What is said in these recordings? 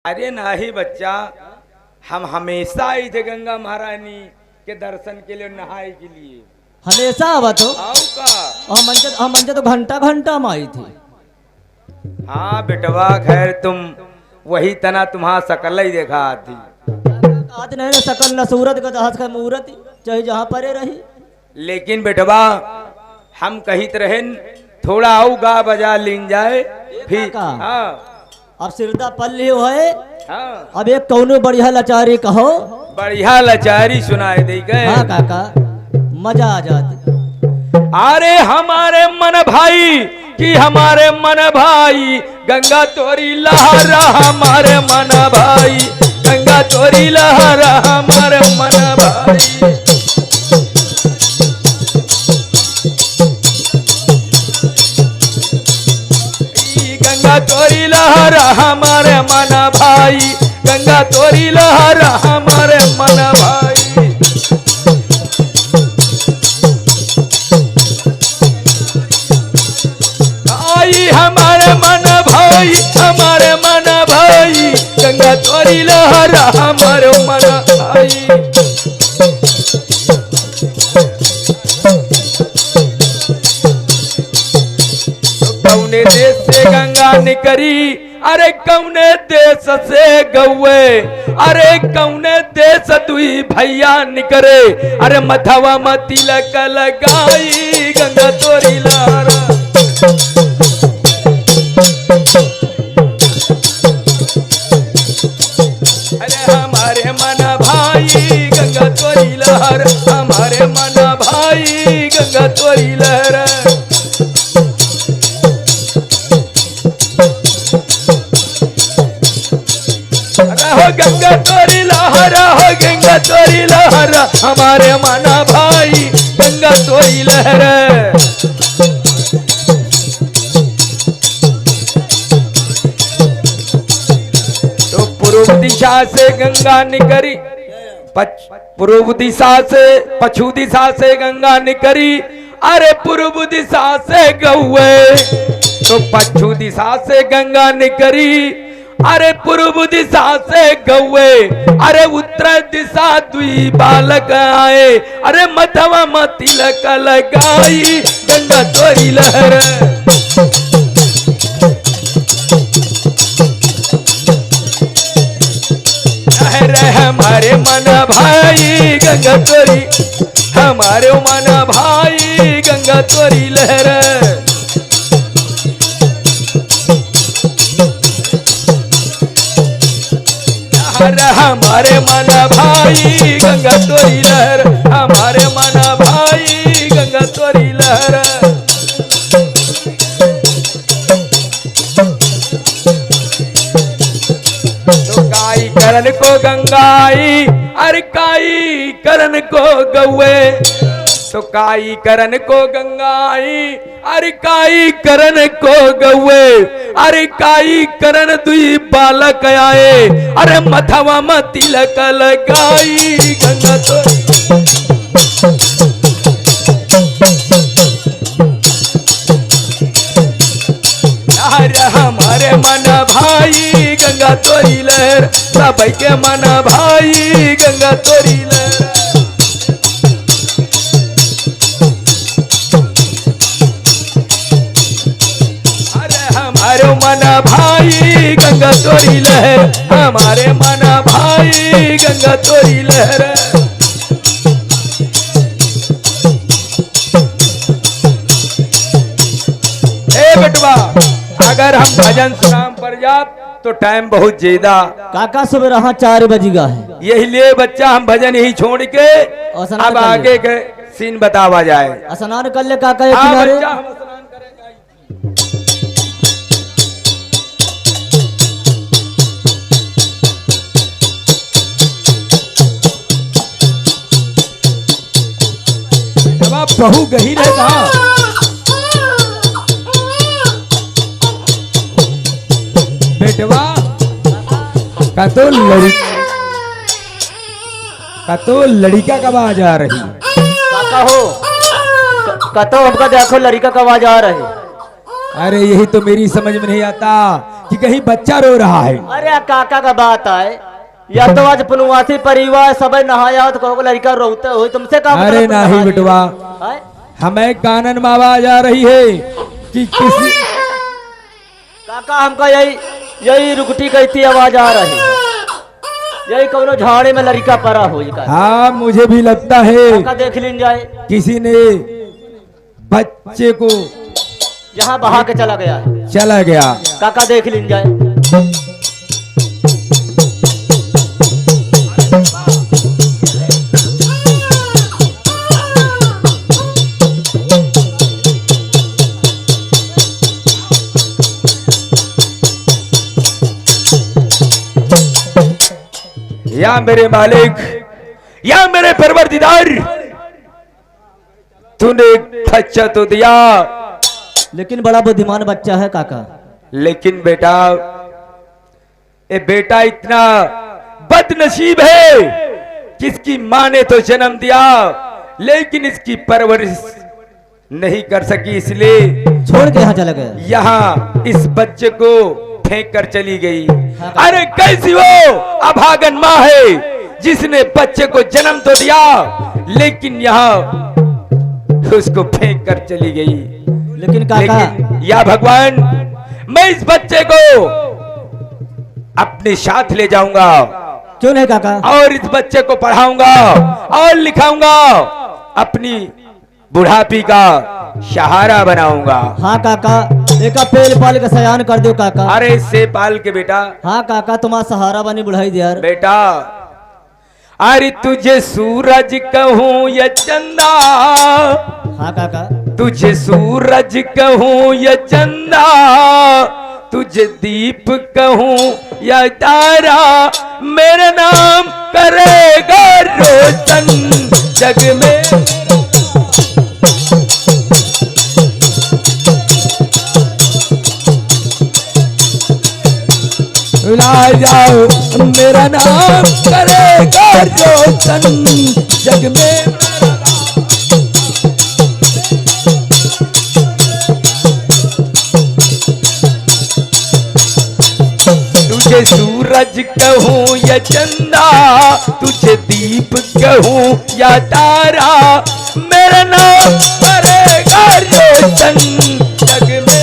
अरे नहीं बच्चा, हम हमेशा आए थे गंगा महारानी के दर्शन के लिए, नहाए के लिए। हमेशा आवत हो? आओ का हम मंजे तो घंटा घंटा में आई थी। हाँ बेटवा, खैर तुम वही तना तुम्हारा शकल ही देखा आती। आज नहीं ना सकल न सूरत का जहाज का मुहूर्त चाहे जहाँ परे रही। लेकिन बेटवा हम कहित रहे थोड़ा आओ गा बजा लीन जाए फिर। का? हाँ अब सिरदा पल्ली हो है। हाँ, अब एक कौनो बढ़िया लाचारी कहो। बढ़िया लाचारी सुनाए दे गए। हाँ काका, मजा आ जाती। अरे हमारे मन भाई कि हमारे मन भाई, गंगा तोरी लहरा हमारे मन भाई, गंगा तोरी लहरा हमारे मन भाई। गंगा तोरी लहरा हमारे मन भाई, गंगा तोरी लहरा हमारे मन भाई। आई हमारे मन भाई, हमारे मन भाई, गंगा तोरी लहरा हमारे मन भाई। कौने देश से गंगा निकरी, अरे कौने देश से गौए, अरे कौने देश तुई भैया निकरे, अरे मथवा में तिलक लगाई, गंगा तोरी लहरा। अरे हमारे मन भाई, गंगा तोरी लहर, हमारे मन भाई, गंगा तोरी लहर। हो गंगा तोरी लहरा, हो गंगा तोरी लहरा, हमारे मन भाई, गंगा तोरी लहरा। तो पूर्व दिशा से गंगा निकरी, पूर्व दिशा से पश्चिम दिशा से गंगा निकरी, अरे पूर्व दिशा से गौए। तो पश्चिम दिशा से गंगा निकरी, अरे पूर्व दिशा से गौए, अरे उत्तर दिशा दुई बालक आए, अरे मथवा में तिलक लगाई, गंगा तोरी लहर। हमारे मन भाई, गंगा तोरी, हमारे मन भाई, गंगा तोरी लहर। हमारे मन भाई, गंगा तोरी लहर, हमारे मन भाई, गंगा तोरी लहर। तो काई करण को गंगाई, अरे काई करण को गौए। तो काई करण को गंगाई, अरे काई करण को गौए, अरे काई करण दुई बालक आए, अरे मथवा में तिलक लगाई, गंगा तोरी। अरे हमारे मन भाई, गंगा तोरी लहर, सब के मन भाई, गंगा तोरी लहर। हमारे मन भाई, गंगा तोरी लहर, हमारे मन भाई, गंगा तोरी लहर। ए बेटवा, अगर हम भजन सुनाम पर जाप तो टाइम बहुत ज्यादा। काका सुबह रहा 4 बजेगा है। यही लिए बच्चा हम भजन ही छोड़ के अब आगे के सीन बतावा जाए। स्नान कर ले काका एक हाँ किनारे। बच्चा, हम स्नान करेंगे। बहू गही रहता बेटवा, का तो लड़का कब आ जा रही। काका हो कतो हमका देखो लड़का कब आ जा रहे। अरे यही तो मेरी समझ में नहीं आता कि कहीं बच्चा रो रहा है। अरे काका का बात है, या तो आज पुनवासी परिवार सब नहाया तो कहो लड़का रोते हो तुमसे काम। अरे नहीं बिटवा, हमें कानन में आवाज आ रही है कि किसी काका हमका यही रुकटी कहती आवाज आ रही है, यही कौनो झाड़े में लड़का पड़ा हो। हाँ मुझे भी लगता है काका देख लीन जाए, किसी ने बच्चे को यहाँ बहा के चला गया है। चला गया। काका देख लीन जाए। या मेरे मालिक, या मेरे परवरदिगार, तूने बच्चा तो दिया, लेकिन बड़ा बुद्धिमान बच्चा है काका। लेकिन बेटा, ये बेटा इतना बदनसीब है कि इसकी माँ ने तो जन्म दिया लेकिन इसकी परवरिश नहीं कर सकी, इसलिए छोड़ के यहाँ चला गया। यहाँ इस बच्चे को फेंक कर चली गई। अरे कैसी वो अभागन माँ है जिसने बच्चे को जन्म तो दिया लेकिन यहाँ उसको फेंक कर चली गई। लेकिन काका, या भगवान, मैं इस बच्चे को अपने साथ ले जाऊंगा। क्यों नहीं काका? और इस बच्चे को पढ़ाऊंगा और लिखाऊंगा, अपनी बुढ़ापी का सहारा बनाऊंगा। हाँ काका, एक पेल पाल के सयान कर दो काका। अरे से पाल के बेटा। हाँ काका, तुम्हारा सहारा बनी बुढ़ाई दे यार। बेटा, अरे तुझे सूरज कहूँ या चंदा। हाँ काका। तुझे सूरज कहूँ या चंदा, तुझे दीप कहूँ या तारा, मेरा नाम करेगा रोशन जग में। भुला जाओ मेरा नाम करेगा रोशन जग में। तुझे सूरज कहूँ या चंदा, तुझे दीप कहूँ या तारा, मेरा नाम करेगा रोशन जग में।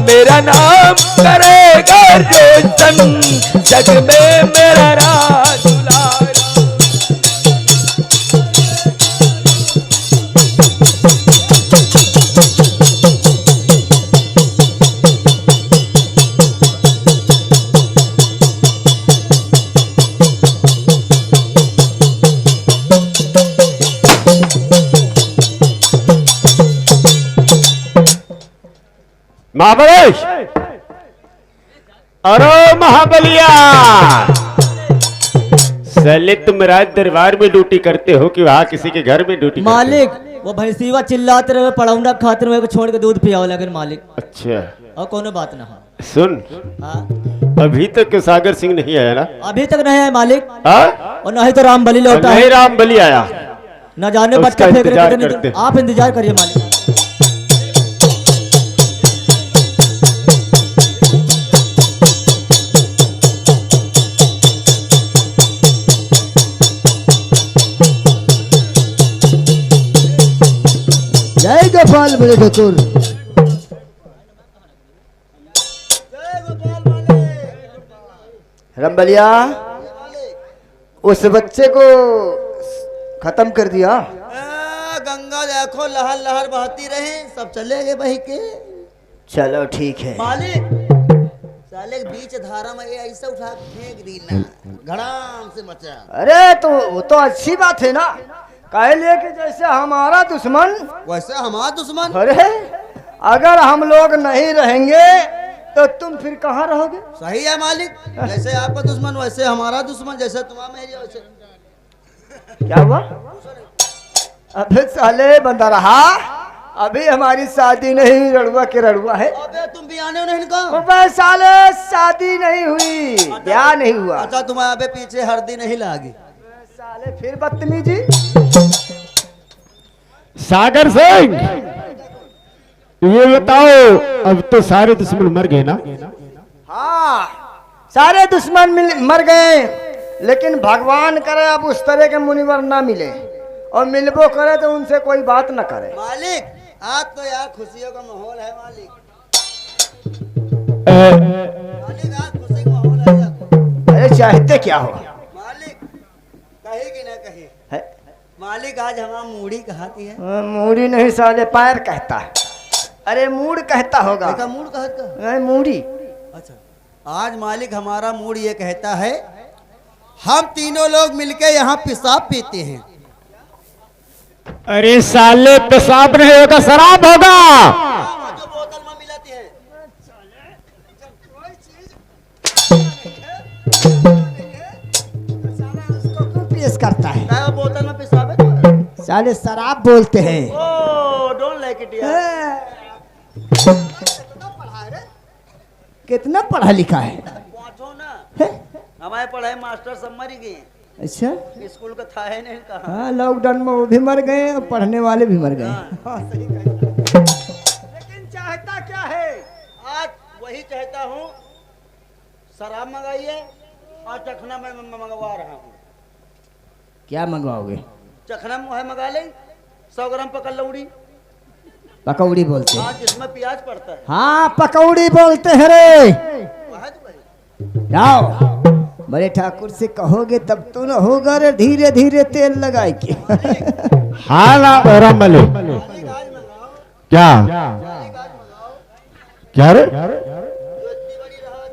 मेरा नाम करेगा रोशन जग में, मेरा राज दुलारा। महाबलेश, अरे महाबलिया, साले तुम राज दरबार में ड्यूटी करते हो कि वहाँ किसी के घर में ड्यूटी? मालिक, वो भैंसीवा चिल्लाते रहे पड़ौना खातिर मेरे को छोड़ के दूध पियाओ लगे मालिक। अच्छा, और कोनो बात ना हो। सुन, हाँ? अभी तक सागर सिंह नहीं आया ना? अभी तक नहीं आया मालिक। हाँ? और नहीं तो राम बलि लौटा है। नहीं राम बलि आया, न जाने उसका बच्चा फेंक इंतजार रहे करते। आप इंतजार करिए मालिक। जय गोपाल बड़े ठाकुर। रंबलिया, उस बच्चे को खत्म कर दिया। गंगा देखो लहर लहर बहती रहे, सब चले गए बही के। चलो ठीक है। मालिक, साले के बीच धारा में ये ऐसा उठा के फेंक दी ना, घड़ाम से मचा। अरे तो वो तो अच्छी बात है ना, कहे लिए कि जैसे हमारा दुश्मन वैसे हमारा दुश्मन। अरे अगर हम लोग नहीं रहेंगे तो तुम फिर कहाँ रहोगे? सही है मालिक, जैसे आपका दुश्मन वैसे हमारा दुश्मन, जैसे तुम्हारा मेरी वैसे। क्या हुआ? अबे साले बंदा रहा, अभी हमारी शादी नहीं, रड़ुआ के रड़ुआ है। अबे तुम भी आने नहीं का? अबे साले शादी नहीं हुई, ब्याह नहीं हुआ। अच्छा, तुम्हारे अबे पीछे हल्दी नहीं लागी? साले फिर बदतमीजी। सागर सिंह, ये बताओ, अब तो सारे दुश्मन मर गए ना? हाँ, सारे दुश्मन मर गए, लेकिन भगवान करे अब उस तरह के मुनिवर ना मिले, और मिलबो करे तो उनसे कोई बात ना करे। मालिक आज तो यार खुशियों का माहौल है मालिक। मालिक आज खुशी का माहौल है यार। अरे चाहते क्या हो मालिक कहे कि ना कहे, है? मालिक आज हमारा मूड़ी कहाती है। मूड़ी नहीं साले पैर कहता है। अरे मूड कहता होगा। देखा मूड कहता नहीं मूड़ी। अच्छा आज मालिक हमारा मूड ये कहता है, हम तीनों लोग मिलके यहाँ पेशाब पीते हैं। अरे साले, पेशाब नहीं होगा, शराब होगा। जो बोतल में मिलाती है। पेश करता है क्या वो बोतल में पेशाब है तुम्हारा? साले शराब बोलते हैं। ओह डोंट लाइक इट यार। कितना पढ़ा लिखा है? पहुंचो ना, है? हमारे पढ़ाई मास्टर सब मर गए, अच्छा स्कूल का था है नहीं कहा। हाँ, लॉकडाउन में वो भी मर गए और पढ़ने वाले भी मर गए। हाँ, सही कहा। लेकिन चाहता क्या है? आज वही चाहता हूँ, शराब मंगाइए और चखना मैं मंगवा रहा हूँ। क्या मंगवाओगे? चखना मुँह मंगा ले, 100 ग्राम पकड़ लौड़ी। पकौड़ी बोलते हैं। आज जिसमें प्याज पड़ता है। हाँ, पकौड़ी बोलते हैं रे। वहाँ तो भाई। जाओ, बड़े ठाकुर से कहोगे तब तो न होगा रे, धीरे धीरे तेल लगाए के। हाँ ना राम बले, मालिक आज मंगाओ, क्या मालिक आज मंगाओ, क्या रे? जो इतनी बड़ी राहत।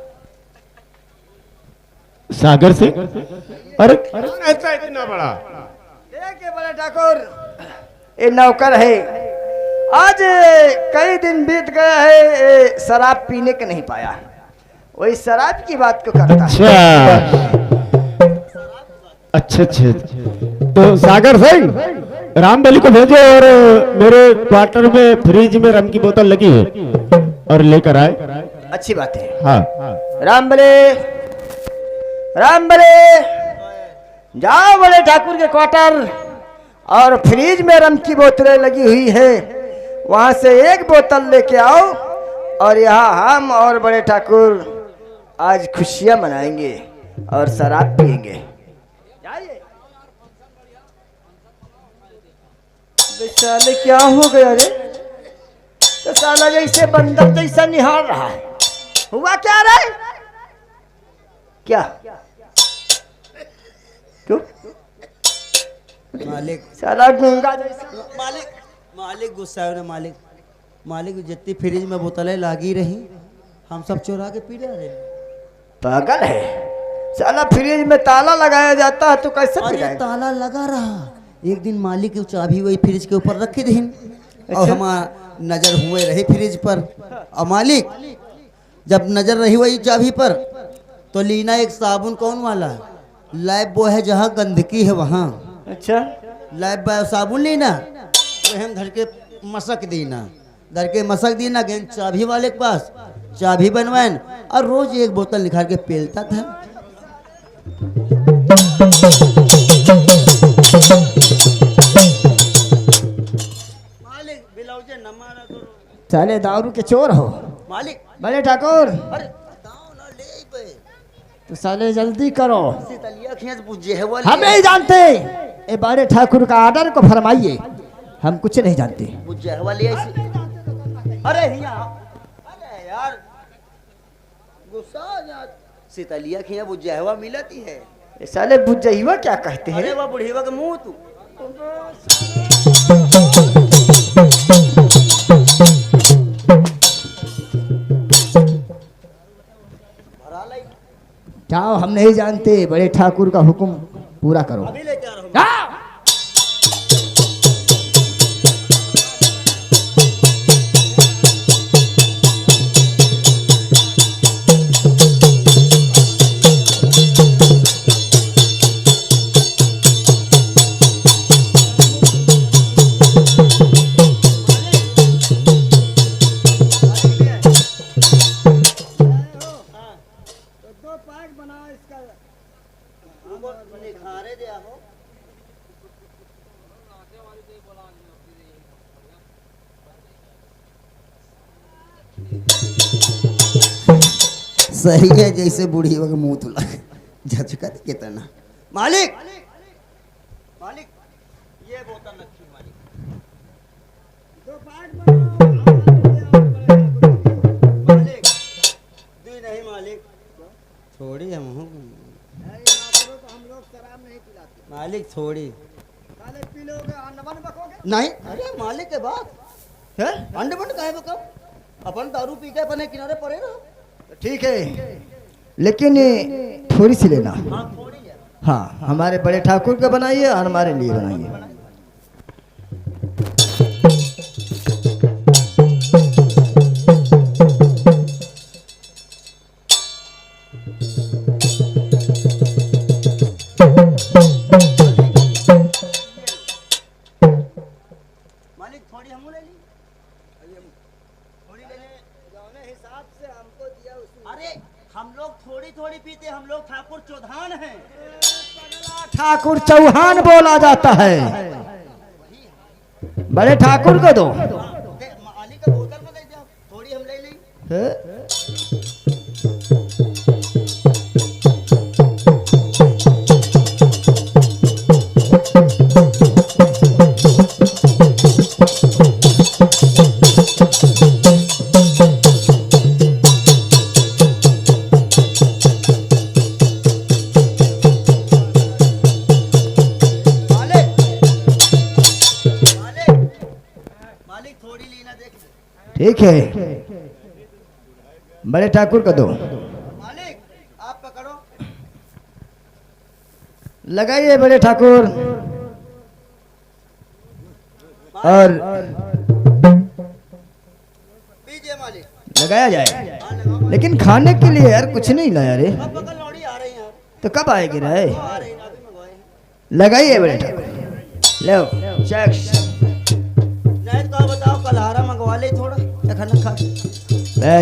सागर सिंह, अरे ऐसा इतना बड़ा? देखिए बड़े ठाकुर, ये नौकर है, आज कई दिन बीत गया है, ये शराब पीने के नहीं पाया, वही शराब की बात को करता है। अच्छा, तो सागर सिंह, रामबली को भेजो और मेरे क्वार्टर में फ्रिज में रम की बोतल लगी है और लेकर आए। अच्छी बात है। हाँ, राम बले जाओ बड़े ठाकुर के क्वार्टर, और फ्रिज में रम की बोतलें लगी हुई है, वहां से एक बोतल लेके आओ, और यहाँ हम और बड़े ठाकुर आज खुशियां मनाएंगे और शराब पिएंगे। जाइए। साले क्या हो गया रे? तो साला जैसे बंदर जैसा निहार रहा है। हुआ क्या रे? क्या क्यों? मालिक साला गूंगा जैसा। मालिक मालिक गुस्सा है ना मालिक। मालिक जितनी फ्रिज में बोतलें लागी रही, हम सब चुरा के पी रहे। पागल है साला, फ्रिज में ताला लगाया जाता है तो कैसे अरे पिलाएगा? ताला लगा रहा, एक दिन मालिक की चाबी वही फ्रिज के ऊपर रखी थी, और हमारा नजर हुए रही फ्रिज पर। और मालिक जब नजर रही वही चाबी पर, तो लीना एक साबुन कौन वाला, लाइफ बॉय है जहाँ गंदगी है वहाँ। अच्छा, लाइफ बॉय साबुन लेना, वह हम घर के मशक देना, घर के मशक देना, गए चाबी वाले के पास, चाबी बनवाएं, और रोज एक बोतल निकाल के पेलता था। मालिक बिलाउजे न मारा करो। साले दारू के चोर हो मालिक बड़े ठाकुर, अरे दाओ ना ले पे तो साले जल्दी करो, सीतलिया खींच बुझे है वाली। हम नहीं जानते। ए बड़े ठाकुर का आर्डर को फरमाइए, हम कुछ नहीं जानते। बुझे है वाली ऐसी। अरे हिया, अरे यार गुस्सा आ जा। सीतलिया खींच बुझे हवा मिलती है। ए साले बुझइवा क्या कहते हैं? अरे वह बुढ़ीवा के मुंह तू। भरा लाई, जाओ, हम नहीं जानते, बड़े ठाकुर का हुक्म पूरा करो। अभी लेके आ रहा हूँ। जाओ। खारे दे हो। सही है जैसे बूढ़ी वगैरह मुंह तुला झचकत कितना। मालिक मालिक ये बोतल रखी मालिक। मालिक दी नहीं मालिक। छोड़ी हम मालिक छोड़ी नहीं। अरे मालिक के बात है अंड बंड काहे बकम अपन दारू पी के अपने किनारे पड़े रहो। ठीक है, लेकिन थोड़ी सी लेना। हाँ, हमारे बड़े ठाकुर का बनाइए और हमारे लिए बनाइए। मालिक थोड़ी हम ले ली। थोड़ी ले ले हिसाब से हमको दिया उसने। अरे हम लोग थोड़ी थोड़ी पीते, हम लोग ठाकुर चौधान हैं। ठाकुर चौहान बोला जाता है, बड़े ठाकुर को दो। मालिक का बोतल में दे दो, थोड़ी हम ले ली। मालिक थोड़ी ली ना, देख ठीक है, बड़े ठाकुर को दो। मालिक आप पकड़ो। लगाइए बड़े ठाकुर। और पीजिए मालिक। लगाया जाए, हाँ, लगाओ। लेकिन खाने के लिए यार कुछ नहीं लाया रे। अब बगल लौड़ी आ रही हैं। तो कब आएगी रे? आ रही हैं, अभी मंगवाए हैं। लगाइए बड़े ठाकुर। लो चेक। नहीं तो बताओ, कलहारा मंगवा ले थोड़ा खाना खा।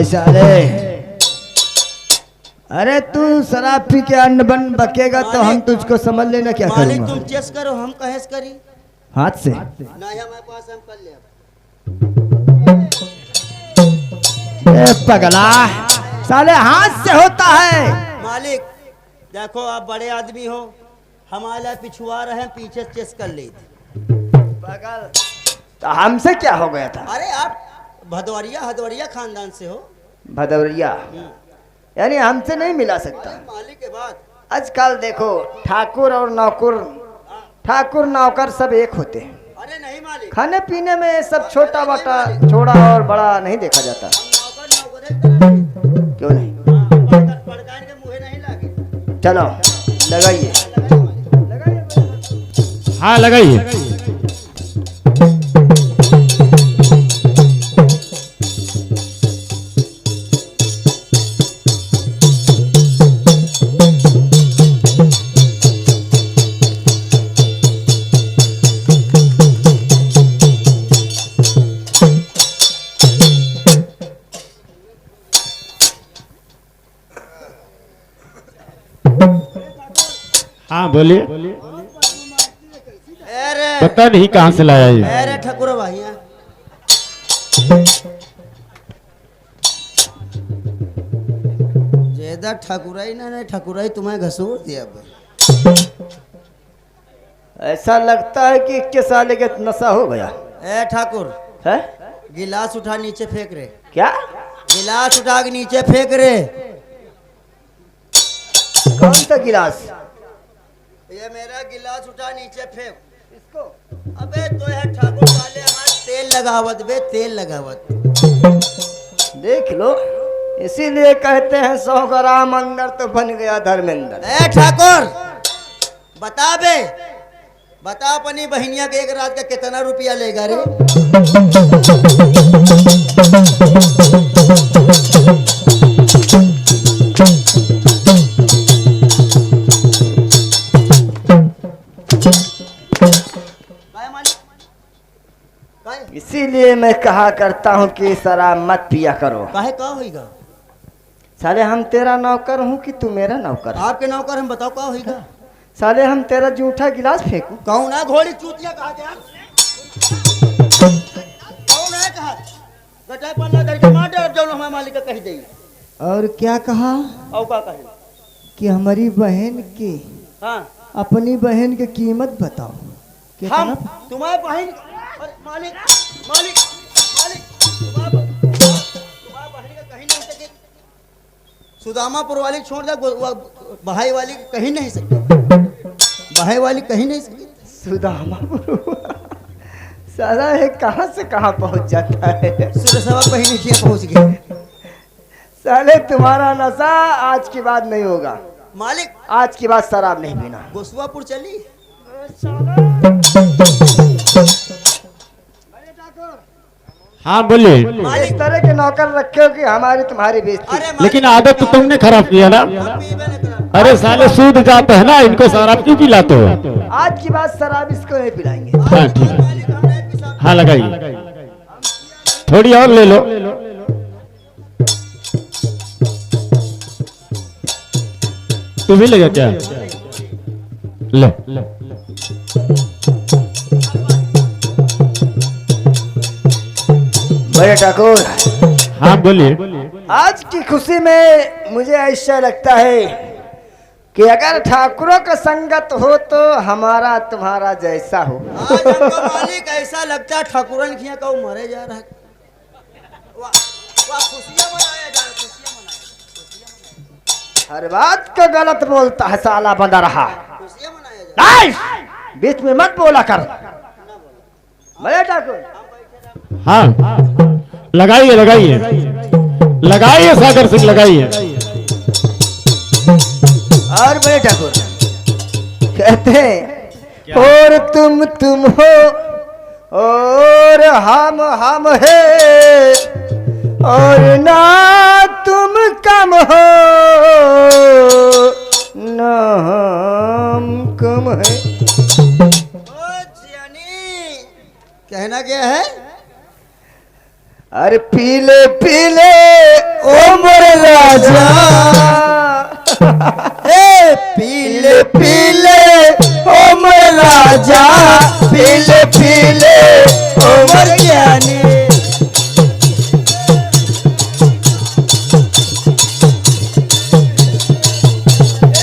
साले, अरे तू शराब पी के अन्न बन बकेगा तो हम तुझको समझ लेना क्या मालिक करूंगा। तुम चेस करो, हम कहेस करी। हाथ से नहीं हमारे पास, हम कर ले। ए पगला, साले हाथ से होता है। मालिक देखो, आप बड़े आदमी हो, हमारे पिछुआ रहे, पीछे चेस कर ली थी। पगल, तो हमसे क्या हो गया था? अरे आप हदवरिया खानदान से हो। भदौरिया यानी हमसे नहीं मिला सकता। मालिक के बाद आजकल देखो ठाकुर और नौकर, ठाकुर नौकर सब एक होते हैं। अरे नहीं मालिक, खाने पीने में सब छोटा बड़ा, छोटा और बड़ा नहीं देखा जाता। हम नौकर नौकर क्यों नहीं? पड़कान के मुँहे नहीं लागे। चलो लगाइए। हाँ लगाइए। हाँ बोलिए। अरे पता नहीं कहाँ से लाया ये। अरे ठकुर भाइया, ज्यादा ठकुराई ना, नहीं ठकुराई तुम्हें घसूर दिया अब। ऐसा लगता है कि इक्के साले के नशा हो गया ए ठाकुर, है। गिलास उठा नीचे फेंक रे। क्या? गिलास उठा के नीचे फेंक रे। कौन सा गिलास? ये मेरा गिलास उठा नीचे फेंक। इसको अबे तो है ठाकुर साले, हमारे तेल लगावत बे, तेल लगावत। देख लो, इसीलिए कहते हैं 100 ग्राम अंदर तो बन गया धर्मेंद्र। ए ठाकुर बता बे, बता अपनी बहनिया के एक रात का कितना रुपया लेगा रे? इसीलिए मैं कहा करता हूँ कि शराब मत पिया करो। काहे का होइगा? साले हम तेरा नौकर हूँ कि तू मेरा नौकर? आपके नौकर हम, बताओ का होइगा? साले हम तेरा जूठा गिलास फेंकू? कौन है घोड़ी चूतिया कहा गया? कौन है कहा? गटाई पल्ला करके मार दे, जब हम कही दी। और क्या कहा और का कहे? कि हमारी बहन की हाँ अपनी बहन की कीमत बताओ। कितना? हम तुम्हारे बहन अरे मालिक मालिक मालिक तुम्हारे बहन का कहीं नहीं सके। सुदामापुर वाली छोड़ दे, बहाई वाली कहीं नहीं सकते। बहाई वाली कहीं नहीं सकती। सुदामा सारा है कहाँ से कहाँ पहुँच जाता है। सुरसवा कहीं नहीं किया पहुंच गए। साले तुम्हारा नशा आज के बाद नहीं होगा। मालिक आज के बाद शराब नहीं पीना। गोसवापुर चली। हाँ बोलिए। इस तरह के नौकर रखे हो कि हमारी तुम्हारी बेइज्जती। अरे मालिक, लेकिन आदत तो तुमने खराब किया ना। हम पीबे न करा। अरे साले सूद जाते है ना, इनको शराब क्यों पिलाते हो? आज की बात शराब इसको नहीं पिलाएंगे। हाँ ठीक है। मालिक हम नहीं पी सकते। हाँ लगाइए, थोड़ी और ले लो। तू भी लेगा क्या? ले। भैया ठाकुर, हाँ बोलिए। आज की खुशी में मुझे ऐसा लगता है कि अगर ठाकुरों का संगत हो तो हमारा तुम्हारा जैसा हो। आज हमको मालिक ऐसा लगता है ठाकुरन खिया का मरे जा रहा है। वाह वाह, खुशियां मनाया जा रहा, खुशियां मनाया हर बात को गलत बोलता है साला बंदा रहा। जा, खुशियां मनाया जा। नहीं, बीच में मत बोला कर। भैया ठाकुर, हाँ लगाइए लगाइए लगाइए, सागर सिंह लगाइए। और भैया ठाकुर कहते हैं और तुम हो और हम है और ना तुम कम हो ना हम कम है। ओ जियानी, कहना क्या है? अरे पीले पीले ओ मोरे राजा, ए पीले पीले ओ मोरे राजा, पीले पीले ओ मोरे ज्ञानी।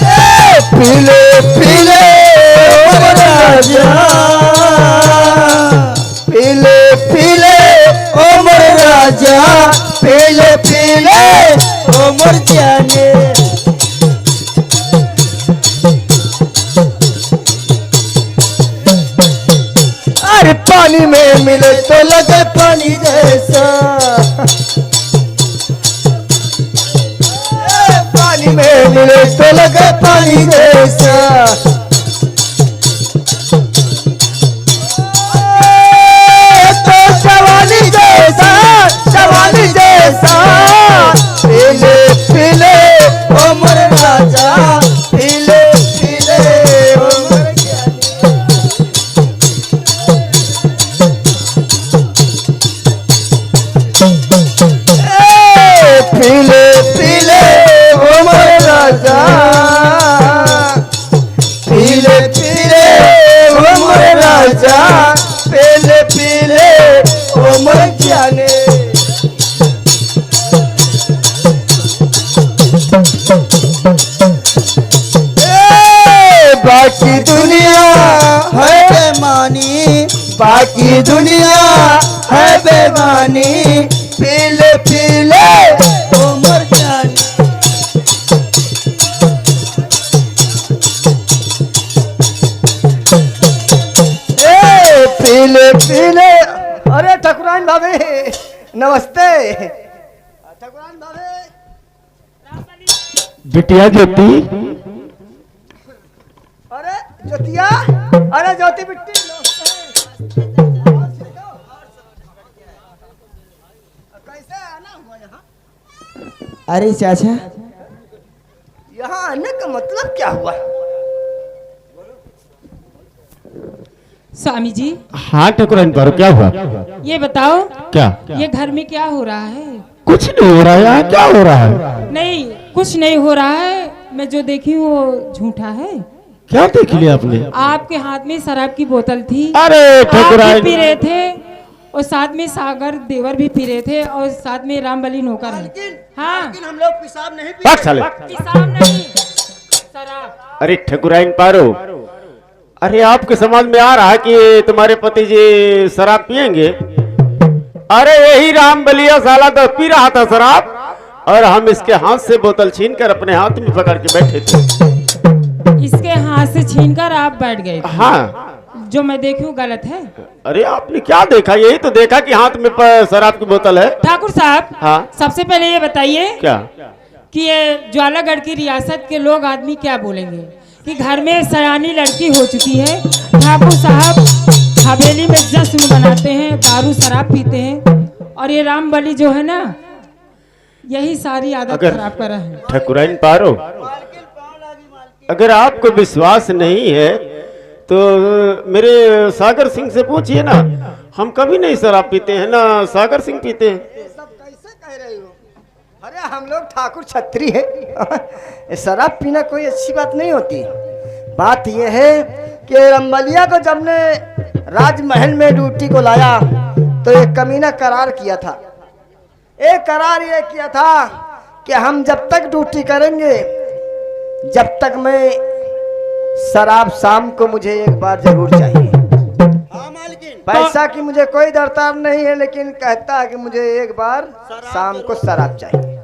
ए पीले पीले ओ मोरे राजा, पीले पीले ओ मोरे राजा, पीले पीले ओ मोरे ज्ञानी। अरे पानी में मिले तो लगे पानी जैसा, पानी में मिले तो लगे पानी जैसा। तो जवानी जैसा, जवानी जैसा, पीले पीले ओ मोरे राजा, पीले पीले ओ मोरे ज्ञानी। पीले पीले ओ मोरे राजा, पीले पीले ओ मोरे राजा, पीले पीले ओ मोरे ज्ञानी। बाकी दुनिया है बेमानी, बाकी दुनिया है बेमानी, पीले पीले ओ मोरे ज्ञानी। ए पीले पीले। अरे ठकुराइन भाभी नमस्ते। ठकुराइन भाभी, बिटिया ज्योति, अरे ज्योतिया, अरे ज्योति बिट्टी कैसे आना हुआ यहाँ? अरे चाचा, यहाँ आने का मतलब क्या हुआ? स्वामी जी, हाँ ठकुराइन करो, क्या हुआ? ये बताओ क्या? ये घर में क्या हो रहा है? कुछ नहीं हो रहा है यहाँ, क्या हो रहा है? नहीं, कुछ नहीं हो रहा है। मैं जो देखी हूँ वो झूठा है। क्या देख लिया आपने? आपके हाथ में शराब की बोतल थी, अरे आप भी ठकुराइन, पी रहे थे और साथ में सागर देवर भी पी रहे थे और साथ में रामबली नौकर है। हाँ लेकिन हम लोग पेशाब नहीं भाग पीते। साले। किसान नहीं शराब। अरे ठकुराइन पारो, अरे आपके समझ में आ रहा है कि तुम्हारे पति जी शराब पियेंगे? अरे यही राम बलिया साला तो पी रहा था शराब, और हम इसके हाथ से बोतल छीनकर अपने हाथ में पकड़ के बैठे थे। इसके हाथ से छीनकर आप बैठ गए थे। हाँ। जो मैं देखी हूँ गलत है। अरे आपने क्या देखा? यही तो देखा कि हाथ में शराब की बोतल है। ठाकुर साहब, हाँ। सबसे पहले ये बताइए क्या? कि ये ज्वालागढ़ की रियासत के लोग आदमी क्या बोलेंगे कि घर में सयानी लड़की हो चुकी है, ठाकुर साहब हवेली में जश्न बनाते हैं, दारू शराब पीते हैं, और ये राम बलि जो है ना, यही सारी आदत अगर खराब कर रहे हैं। ठकुराइन पारो, अगर आपको विश्वास नहीं है तो मेरे सागर सिंह से पूछिए ना। हम कभी नहीं शराब पीते हैं ना, सागर सिंह पीते हैं। सब कैसे कह रहे हो? अरे हम लोग ठाकुर छत्री है। शराब पीना कोई अच्छी बात नहीं होती। बात यह है कि रमबलिया को जब ने राजमहल में ड्यूटी को लाया तो एक कमीना करार किया था। एक करार ये किया था कि हम जब तक ड्यूटी करेंगे, जब तक मैं शराब शाम को मुझे एक बार जरूर चाहिए। हाँ मालकिन। पैसा की मुझे कोई दरकार नहीं है, लेकिन कहता है कि मुझे एक बार शाम को शराब चाहिए।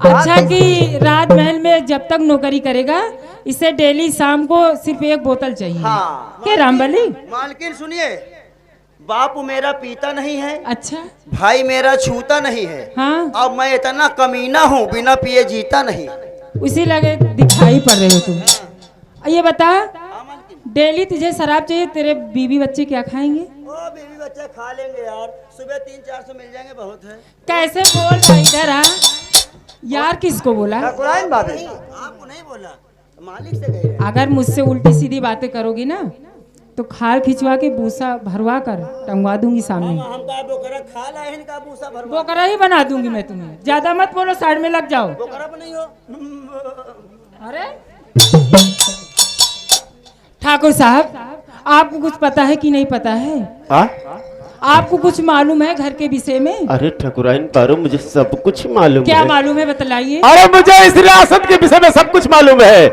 अच्छा कि राजमहल में जब तक नौकरी करेगा, इसे डेली शाम को सिर्फ एक बोतल चाहिए। हाँ। क्या राम बलि? मालकिन सुनिए, बाप मेरा पीता नहीं है, अच्छा। भाई मेरा छूता नहीं है, हाँ, अब मैं इतना कमीना हूँ, बिना पिए जीता नहीं। उसी लगे दिखाई पड़ रहे हो तुम। ये बता, हाँ मालकिन। डेली तुझे शराब चाहिए, तेरे बीवी बच्चे क्या खाएंगे? ओ बीवी बच्चे खा लेंगे यार, सुबह 300-400 मिल जाएंगे, बहुत है। कैसे बोल रहा इधर आ यार? किसको बोला? ठकुराइन बाबू, आपको नहीं बोला, मालिक से गए। अगर मुझसे उल्टी सीधी बातें करोगी ना तो खाल खिंचवा के भूसा भरवा कर टंगवा दूंगी सामने। हम का बोकरा खा लाए हैं, का भूसा भरवा बोकरा ही बना दूंगी मैं तुम्हें। ज्यादा मत बोलो, साइड में लग जाओ। बोकरा नहीं हो। अरे ठाकुर साहब, आपको कुछ पता है कि नहीं पता है? हाँ? आपको कुछ मालूम है घर के विषय में? अरे ठकुराइन पारो, मुझे सब कुछ मालूम क्या है। मालूम है बतलाइए। अरे मुझे इस रियासत के विषय में सब कुछ मालूम है।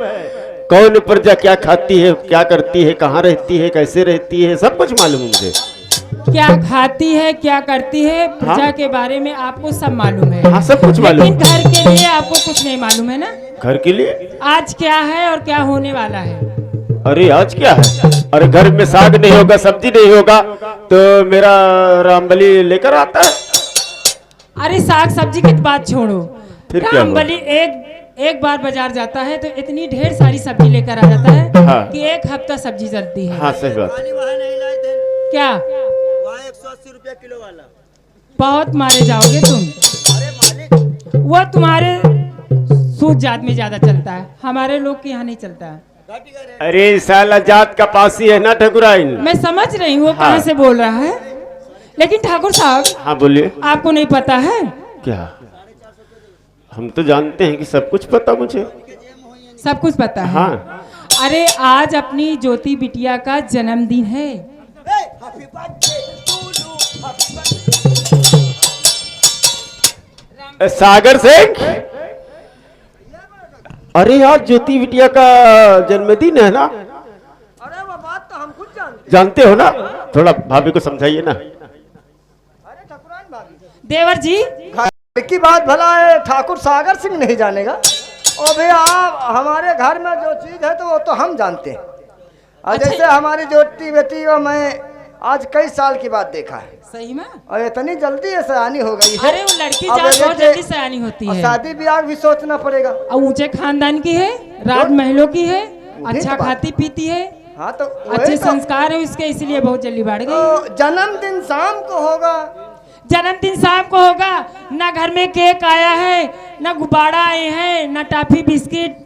कौन प्रजा क्या खाती है, क्या करती है, कहाँ रहती है, कैसे रहती है, सब कुछ मालूम है मुझे। क्या खाती है, क्या करती है, प्रजा हाँ? के बारे में आपको सब मालूम है। हाँ, सब कुछ मालूम लेकिन घर के लिए आपको कुछ नहीं मालूम है ना? घर के लिए आज क्या है और क्या होने वाला है? अरे आज क्या है? अरे घर में साग नहीं होगा, सब्जी नहीं होगा, तो मेरा रामबली लेकर आता है। अरे साग सब्जी की बात छोड़ो, फिर क्या हुआ? रामबलि एक बार बाजार जाता है तो इतनी ढेर सारी सब्जी लेकर आ जाता है। हाँ। कि एक हफ्ता सब्जी चलती है। हाँ सही बात। पानी वहाँ नहीं लाए थे, क्या वहाँ 180 रुपया किलो वाला। बहुत मारे जाओगे तुम? अरे मालिक, वो तुम्हारे सूत जात में ज्यादा चलता है, हमारे लोग के यहाँ नहीं चलता है। घाटी का रेट। अरे साला जात का पासी है ना ठकुराइन। मैं समझ रही हूँ वो हाँ। कहाँ से बोल रहा है, लेकिन ठाकुर साहब हाँ बोलिए। आपको नहीं पता है? क्या? हम तो जानते हैं कि सब कुछ पता मुझे। सब कुछ पता है। हाँ। अरे आज अपनी ज्योति बिटिया का जन्मदिन है। Happy birthday to you, happy birthday. Sagar Singh, अरे यार ज्योति बिटिया का जन्मदिन है ना? अरे वो बात तो हम खुद जानते हो ना? थोड़ा भाभी को समझाइए ना। अरे ठकुराइन बाबू, देवर जी, घर की बात भला है, ठाकुर सागर सिंह नहीं जानेगा? और भैया आप हमारे घर में जो चीज है तो वो तो हम जानते हैं। और जैसे हमारी ज्योति बेटी और मैं आज कई साल की बात देखा है, सही में? और इतनी जल्दी ये सयानी हो गई है। अरे वो लड़की अब जात बहुत ये जल्दी सयानी होती और है, शादी ब्याह भी सोचना पड़ेगा। और ऊंचे खानदान की है, राजमहलों की है, वही अच्छा तो बात। खाती पीती है, हाँ तो अच्छे वही तो। संस्कार है उसके, इसलिए बहुत जल्दी बढ़ गई। तो जन्मदिन शाम को होगा। जन्मदिन शाम को होगा, ना घर में केक आया है, ना गुब्बारा आए हैं, ना टॉफी बिस्किट,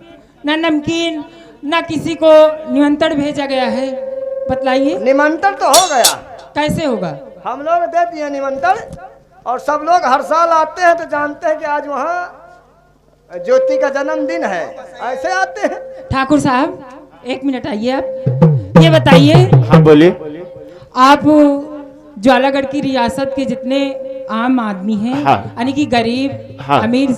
ना नमकीन, ना किसी को निमंत्रण भेजा गया है। बतलाइए निमंत्रण तो हो गया, कैसे होगा? हम लोग दे दिए निमंत्रण, और सब लोग हर साल आते हैं तो जानते हैं कि आज वहाँ ज्योति का जन्मदिन है, ऐसे आते हैं। ठाकुर साहब एक मिनट आइए। आप ये बताइए, हाँ बोलिए। आप ज्वालागढ़ की रियासत के जितने आम आदमी हैं, हाँ। यानी कि गरीब हाँ। अमीर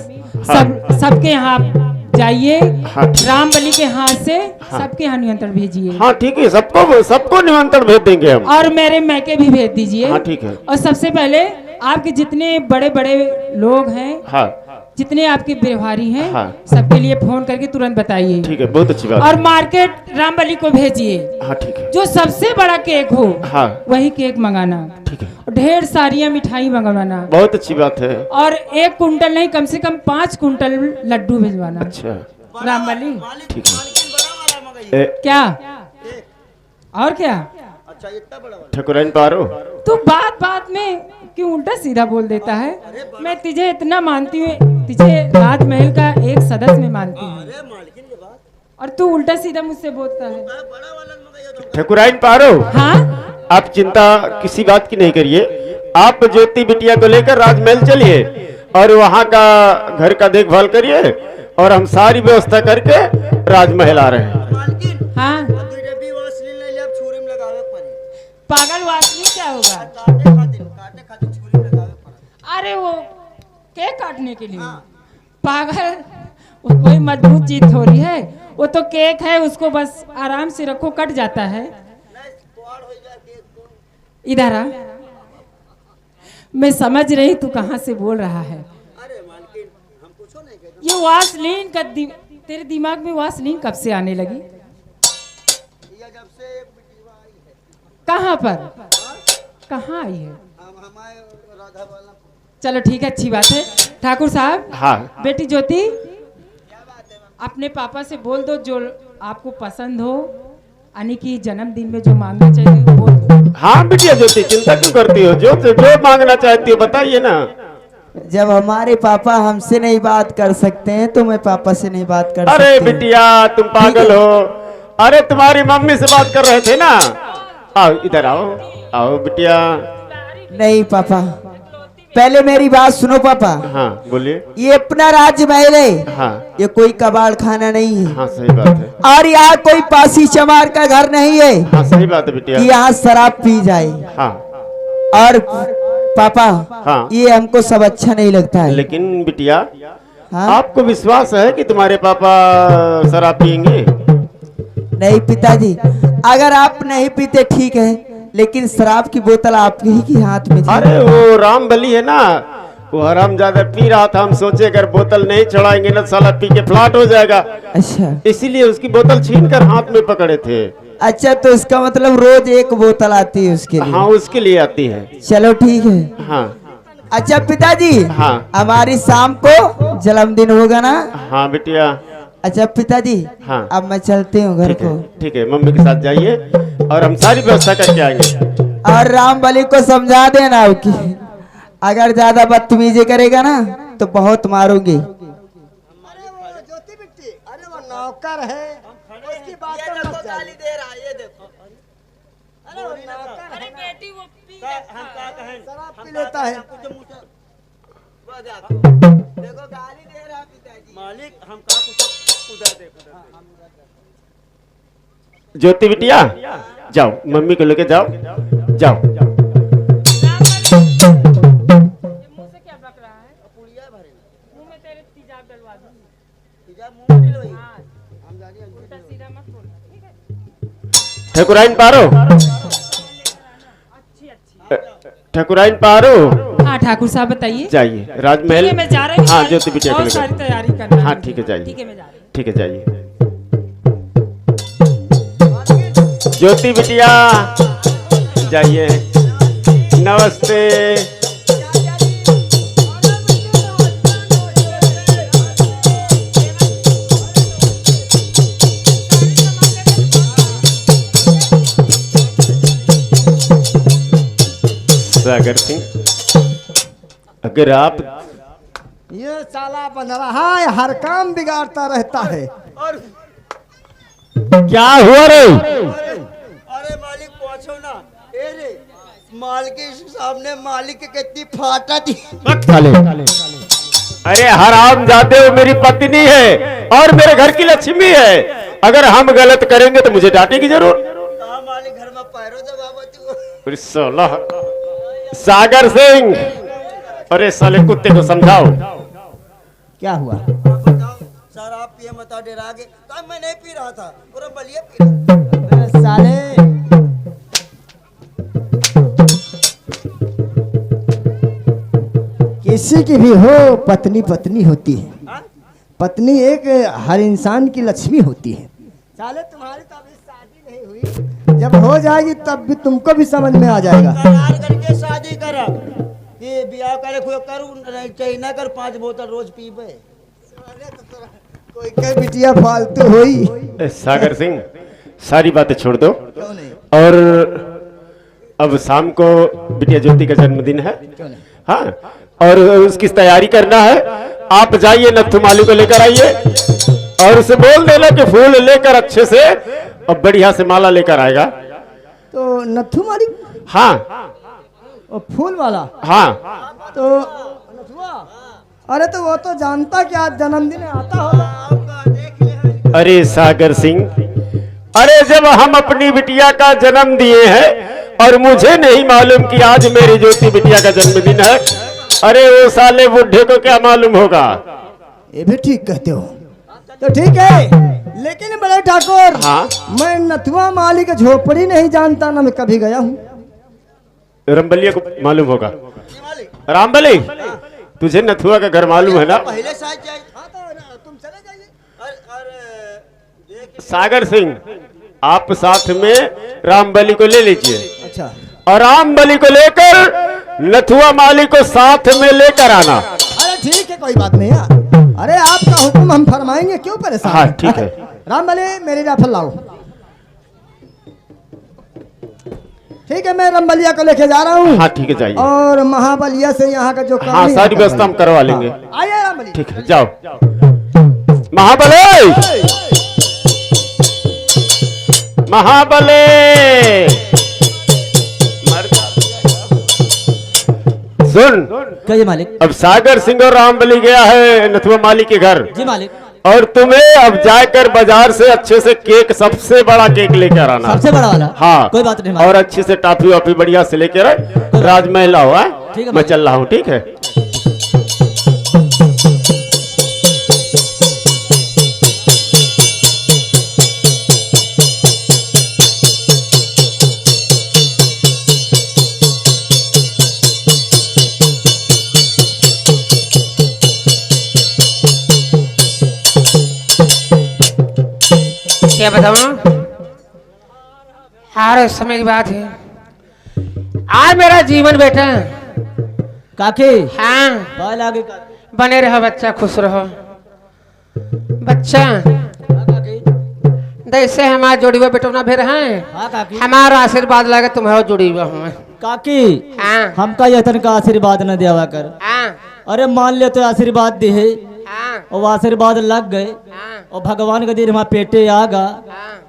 हाँ। सबके यहाँ आप जाइए, हाँ। रामबली के हाथ से सबके यहाँ निमंत्रण भेजिए, हाँ ठीक है, सबको निमंत्रण भेज देंगे हम। और मेरे मैके भी भेज दीजिए। हाँ, ठीक है। और सबसे पहले आपके जितने बड़े बड़े लोग हैं, हाँ जितने आपके व्यवहारी हैं, हाँ। सबके लिए फोन करके तुरंत बताइए। ठीक है, बहुत अच्छी बात और मार्केट रामबली को भेजिए, हाँ ठीक है। जो सबसे बड़ा केक हो हाँ वही केक मंगाना, ठीक है, और ढेर सारियां मिठाई मंगवाना, बहुत अच्छी बात है। और 1 कुंटल नहीं, कम से कम 5 कुंटल लड्डू भिजवाना। अच्छा रामबली ठीक है। बड़ा वाला मंगाइए। ए, क्या और क्या? अच्छा इतना बड़ा वाला। ठकुराइन पारो, तू बात बात में क्यों उल्टा सीधा बोल देता है? मैं तुझे इतना मानती हूँ, तुझे राजमहल का एक सदस्य में मानती हूँ, अरे मालकिन के बात और तू उल्टा सीधा मुझसे बोलता है। बड़ा वाला मंगाइए तो। ठकुराइन पारो, हाँ, आप चिंता किसी बात की नहीं करिए। आप ज्योति बिटिया को लेकर राजमहल चलिए और वहाँ का घर का देखभाल करिए, और हम सारी व्यवस्था करके राजमहल आ रहे हैं। मालकिन हाँ, दो डब्बी वासलीन ले ले, अब छुरी में लगावे पड़ी। पागल वासनी क्या होगा? काटे खातिर छुरी में लगावे पड़ा। अरे वो केक काटने के लिए पागल, वो कोई मजबूत चीज थोड़ी है, वो तो केक है, उसको बस आराम से रखो, कट जाता है। इधर आ, मैं समझ रही तू कहाँ से बोल रहा है। अरे मालकिन हम कुछो नहीं कहते। ये वासलीन का तेरे दिमाग में वासलीन कब से आने लगी? ये जब से एक बिटिया आई है। कहाँ पर, कहाँ आई है? हम हमारे राधा वाला। चलो ठीक है, अच्छी बात है। ठाकुर साहब, हाँ बेटी ज्योति, अपने पापा से बोल दो जो आपको पसंद हो, यानी कि जन्मदिन में जो मांगना चाहिए वो बोल दो। हाँ बिटिया ज्योति, चिंता क्यों करती हो? जो मांगना चाहती हो बताइए ना। जब हमारे पापा हमसे नहीं बात कर सकते हैं तो मैं पापा से नहीं बात कर अरे सकती हूँ। बिटिया तुम पागल हो, अरे तुम्हारी मम्मी से बात कर रहे थे ना। आओ इधर आओ, आओ बिटिया। नहीं पापा, पहले मेरी बात सुनो पापा। हाँ बोलिए। ये अपना राजमहल है, हाँ ये कोई कबाड़ खाना नहीं है, हाँ सही बात है। और यहाँ कोई पासी चमार का घर नहीं है हाँ सही बात है बिटिया। कि यहाँ शराब पी जाए। हाँ और पापा, हाँ। ये हमको सब अच्छा नहीं लगता है। लेकिन बिटिया हाँ? आपको विश्वास है कि तुम्हारे पापा शराब पियेंगे? नहीं पिताजी, अगर आप नहीं पीते ठीक है, लेकिन शराब की बोतल आपके ही के हाथ में थी। अरे वो रामबली है ना, वो हरामजादा पी रहा था। हम सोचे अगर बोतल नहीं चढ़ाएंगे ना साला पी के फ्लैट हो जाएगा, अच्छा इसीलिए उसकी बोतल छीन कर हाथ में पकड़े थे। अच्छा, तो इसका मतलब रोज एक बोतल आती है उसके लिए। हाँ उसके लिए आती है। चलो ठीक है। हाँ अच्छा पिताजी, हाँ। हमारी शाम को जन्मदिन होगा ना? हाँ बिटिया। अच्छा पिताजी, हाँ। अब मैं चलती हूँ घर ठीक है, को। ठीक है, मम्मी के साथ जाइए और हम सारी व्यवस्था करके आएंगे। और रामबली को समझा देना कि अगर ज्यादा बदतमीजी करेगा ना तो बहुत मारूंगी। अरे वो ज्योति बिट्टी, अरे वो नौकर है, उसकी बात तो मत गाली दे रहा है, ये देखो। अरे वो नौकर है, बेटी वो पी हम क्या कहें, शराब पी लेता है। देखो गाली दे रहा पिताजी। मालिक हम कहा कुछ उधर देखो। ज्योति बिटिया जाओ, मम्मी को लेके जाओ, जाओ। मुंह से क्या बक रहा है? पुड़िया भरे मुंह में तेरे तेजाब डलवा दूंगी। पिज्जा मुंह में लो। हम जानिए उल्टा सीधा मत बोलना, ठीक है? ठकुराइन पारो, अच्छी अच्छी। ठकुराइन पारो, हाँ ठाकुर साहब बताइए। जाइए ठीक राजमहल। है, मैं जा रही हूँ। हाँ ज्योति बिटिया को बहुत सारी लेकर। तैयारी करना है हाँ मुझे। ठीक है जाइए। ठीक है, मैं जा रही हूँ। ठीक है जाइए। ज्योति बिटिया जाइए। नमस्ते। सागर सिंह, अगर आप ये साला बन रहा है, हर काम बिगाड़ता रहता है। क्या हुआ रे? अरे मालिक पूछो ना। ए रे मालिक के सामने मालिक के कितनी फाटा थी। अरे हराम जाते हो, मेरी पत्नी है और मेरे घर की लक्ष्मी है। अगर हम गलत करेंगे तो मुझे डांटेगी जरूर। कहा मालिक घर में पैरों दबावती हो। सागर सिंह, अरे साले कुत्ते को समझाओ। क्या हुआ? बताओ सर, आप पिए मत डेरा आगे। कब मैं नहीं पी रहा था, पूरा बलिया पी रहा। अरे साले, किसी की भी हो पत्नी पत्नी होती है। पत्नी एक हर इंसान की लक्ष्मी होती है। साले तुम्हारी तो अभी शादी नहीं हुई, जब हो जाएगी तब भी तुमको भी समझ में आ जाएगा। करार करके शादी कर कि ब्याह करे, कोई करूँ नहीं चाहिए ना कर, 5 बोतल रोज पीबे। कोई कह बिटिया फालतू हुई। ए, सागर सिंह सारी बातें छोड़ दो। क्यों नहीं? और अब शाम को बिटिया ज्योति का जन्मदिन है। हाँ, और उसकी तैयारी करना है। आप जाइए नथु माली को लेकर आइए और उसे बोल देना कि फूल लेकर अच्छे से और बढ़िया से माला लेकर आएगा। तो नथु माली? हाँ और फूल वाला? हाँ। तो नथुआ, अरे तो वो तो जानता कि आज जन्मदिन आता होगा। अरे सागर सिंह, अरे जब हम अपनी बिटिया का जन्म दिए हैं और मुझे नहीं मालूम कि आज मेरी ज्योति बिटिया का जन्मदिन है, अरे वो साले बुढ़े को क्या मालूम होगा। ये भी ठीक कहते हो। तो ठीक है, लेकिन बड़े ठाकुर, हाँ? मैं नथुआ माली का झोपड़ी नहीं जानता, ना मैं कभी गया हूँ। रामबलिया को मालूम होगा। रामबली, तुझे नथुआ का घर मालूम है ना? पहले साथ जाए। तुम चले जाइए। सागर सिंह, आप साथ में रामबली को ले लीजिए। अच्छा, और रामबली को लेकर नथुआ माली को साथ में लेकर आना। अरे ठीक है, कोई बात नहीं यार। अरे आपका हुक्म हम फरमाएंगे, क्यों परेशान? हाँ ठीक है। रामबली, मेरी राफल लाओ। ठीक है, मैं रामबलिया को लेके जा रहा हूँ। हाँ ठीक है, जाइए। और महाबलिया से यहाँ का जो काम हाँ है, सारी व्यवस्था हम करवा लेंगे। हाँ, आइए रामबली। ठीक है, जाओ। महाबली, महाबली, सुन। कहिए मालिक। अब सागर सिंह और रामबली गया है नथुआ माली के घर, जी मालिक। और तुम्हें अब जाकर बाजार से अच्छे से केक, सबसे बड़ा केक लेकर आना। सबसे बड़ा वाला? हाँ, कोई बात नहीं मालिक। और अच्छे से टॉफी वाफी बढ़िया से लेकर आए। राजमहल आओ। ठीक है मैं मालिक। चल रहा हूँ। ठीक है। क्या बताऊं? हर समय की बात है। आज मेरा जीवन बेटा। काकी हाँ, बाल आगे बने रहो बच्चा, खुश रहो बच्चा। जैसे हमारा जोड़ी हुआ बेटोना भी रहा है, हाँ काकी। हमारा आशीर्वाद लगे तुम्हारा जोड़ी हुआ हूँ। काकी, हाँ हमका यतन का आशीर्वाद न देवा कर। हाँ अरे मान ले तो आशीर्वाद दे है, हाँ और वो आशीर्वाद लग गए, हाँ और भगवान के दिन हमारे पेटे आ गा,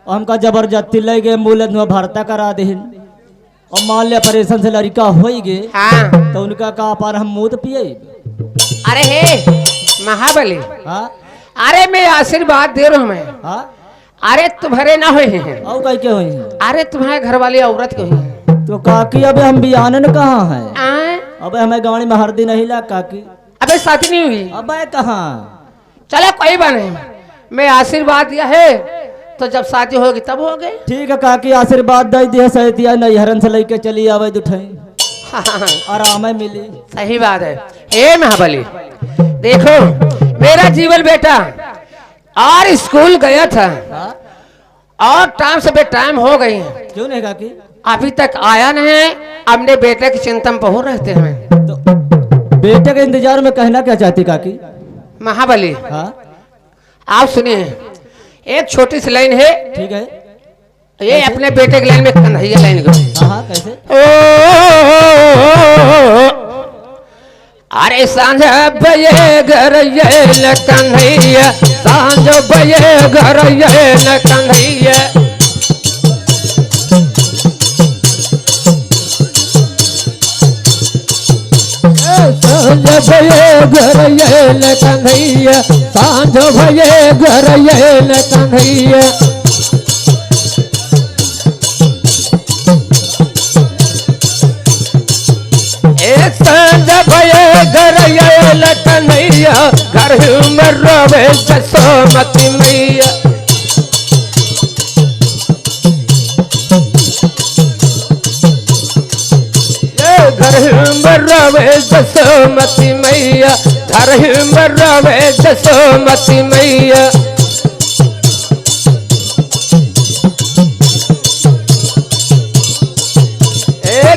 और हमका जबरदस्ती ले गए मूल भरता करा दे। और मान ले ऑपरेशन से लड़का हो गए, हाँ। तो उनका का पार हम मुँह पिए। अरे हे महाबली, हाँ अरे मैं आशीर्वाद दे रहा हूँ मैं। हाँ, अरे तुम्हारे ना हुए हैं, और कहीं के हुई हैं? अरे तुम्हारे घर वाली औरत कही है। तो काकी अबे हम बियानन कहाँ है? आए? अबे हमें गाड़ी में हरदी नहीं ला काकी। अबे शादी नहीं हुई? अबे कहाँ? चलो कोई बात नहीं, मैं आशीर्वाद दिया है तो जब शादी होगी तब हो गई। ठीक है काकी, आशीर्वाद दे दिया सहतिया नहीं हरन से लेके चली आवे दुठाई, आराम है मिली। सही बात है। हे महाबली, देखो मेरा जीवन बेटा और स्कूल गया था, और टाइम से बेटाइम हो गई, क्यों नहीं काकी? अभी तक आया नहीं। अपने बेटे की चिंता में बहुत रहते हैं। तो बेटे के इंतजार में कहना क्या चाहती काकी? महाबली, हाँ आप सुनिए, एक छोटी सी लाइन है, ठीक है। ये अपने बेटे की लाइन में कन्हैया लाइन गई। हाँ हाँ, कैसे? अरे सांझ बये घर ये न कन्हैया, सांझ बये घर ये न कन्हैया। सांझ भये घर ये न कन्हैया, सांझ भये घर ये न कन्हैया। सांझ भये घर आयल कन्हैया घर में रोवे जसोमती मैया। घर में रोवे जसोमती मैया घर में रोवे जसोमती मैया।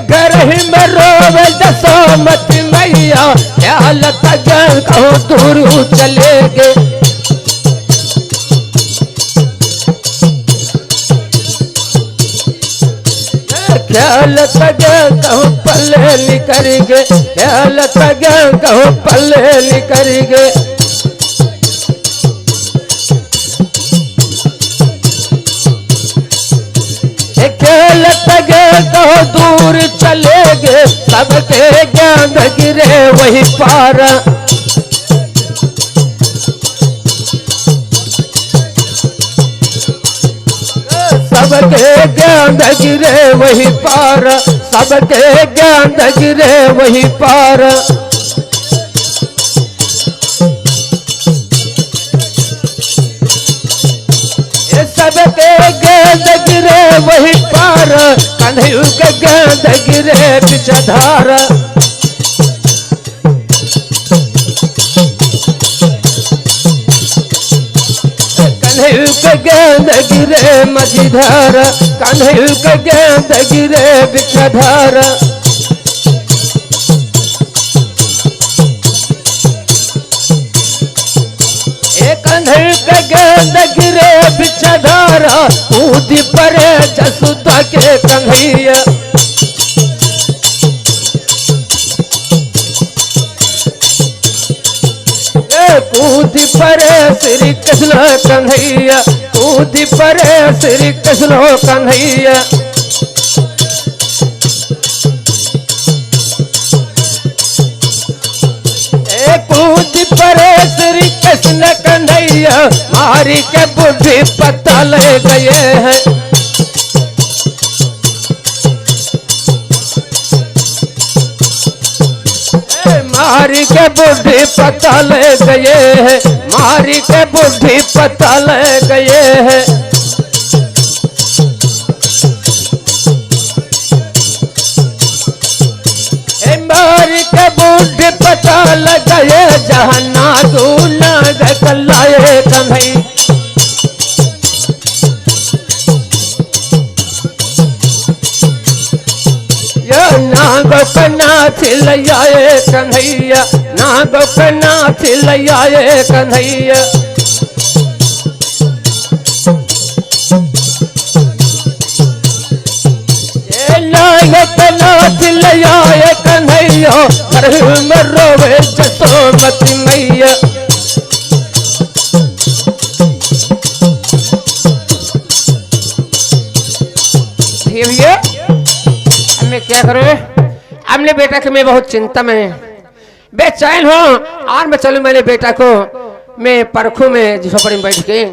घर में रोवे जसोमती मैया ख्याल तजन कहूँ दूर चले गे। ख्याल तजन कहूँ पल्ले निकर गे ख्याल तजन कहूँ पल्ले निकर गे। खेल तगे तो दूर चले गे सबके ज्ञान गिरे वही पार। सबके ज्ञान गिरे वही पार सबके ज्ञान गिरे वही पार। सबके गेंद गिरे वही पार कन्हैया के गेंद गिरे पिछधार। कन्हैया के गेंद गिरे मझधार कन्हैया के गेंद गिरे पिछधार। कन्हैया के गेंद गिरे बिछधारा कूद परे जसुदा के कन्हैया। कूद परे श्री कृष्ण कन्हैया कूद परे श्री कृष्ण कन्हैया। कूद परे श्री कृष्ण कन्हैया मारी के बुद्धि पता ले गए हैं। मारी के बुद्धि पता ले गए हैं मारी के बुद्धि पता ले गए हैं। मारी के बुद्धि पता लगाए जहाँ नागू नाग कलाए कन्हैया। नागो का नाथ लयाए कन्हैया नागो का नाथ लयाए कन्हैया। नागो का नाथ लयाए कन्हैया घर में रोवे जसोमती मैया। भैया मैं क्या करूँ अपने बेटा के मैं बहुत चिंता में बेचैन हूँ और मैं चलूँ मेरे बेटा को मैं परखूँ में झोपड़ी में बैठ के।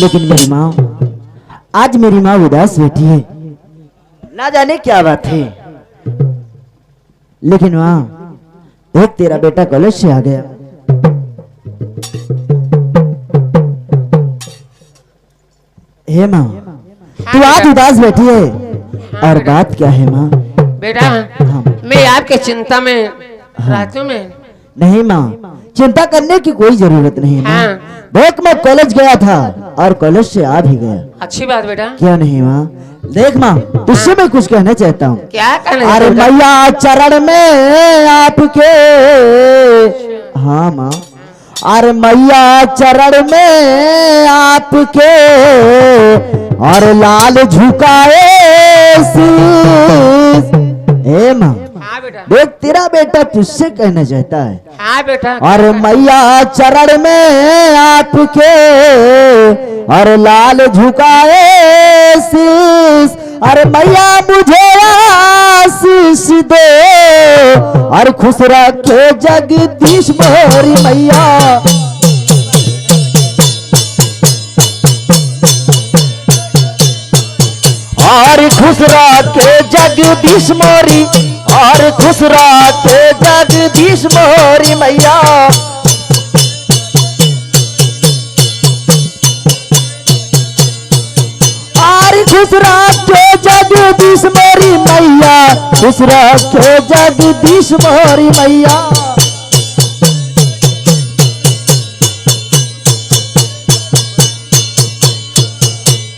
लेकिन मेरी माँ आज मेरी माँ उदास बैठी है ना जाने क्या बात है। लेकिन माँ देख तेरा बेटा कॉलेज से आ गया। हे माँ तू आज उदास बैठी है और बात क्या है माँ? बेटा हाँ। मैं आपके चिंता में रहती हूँ मैं। नहीं माँ चिंता करने की कोई जरूरत नहीं माँ। हाँ। देख मैं कॉलेज गया था और कॉलेज से आ भी गया। अच्छी बात बेटा। क्यों नहीं माँ? देख माँ तुझसे मैं कुछ कहना चाहता हूँ। क्या कहना? अरे मैया चरण में आपके। हाँ माँ अरे मैया चरण में आपके और लाल झुकाए शीश। हे माँ हाँ बेटा। देख तेरा बेटा तुझसे कहना चाहता है। हाँ बेटा। और मैया चरण में आपके और लाल झुकाए शीश, अरे मैया मुझे आशीष दे और खुश रखे जगदीश मोरी मैया। और खुश रखे जगदीश मोरी, और खुश रखे जगदीश मोरी मैया। और खुश रखे जगदीश मोरी मैया, खुश रखे जगदीश मोरी मैया।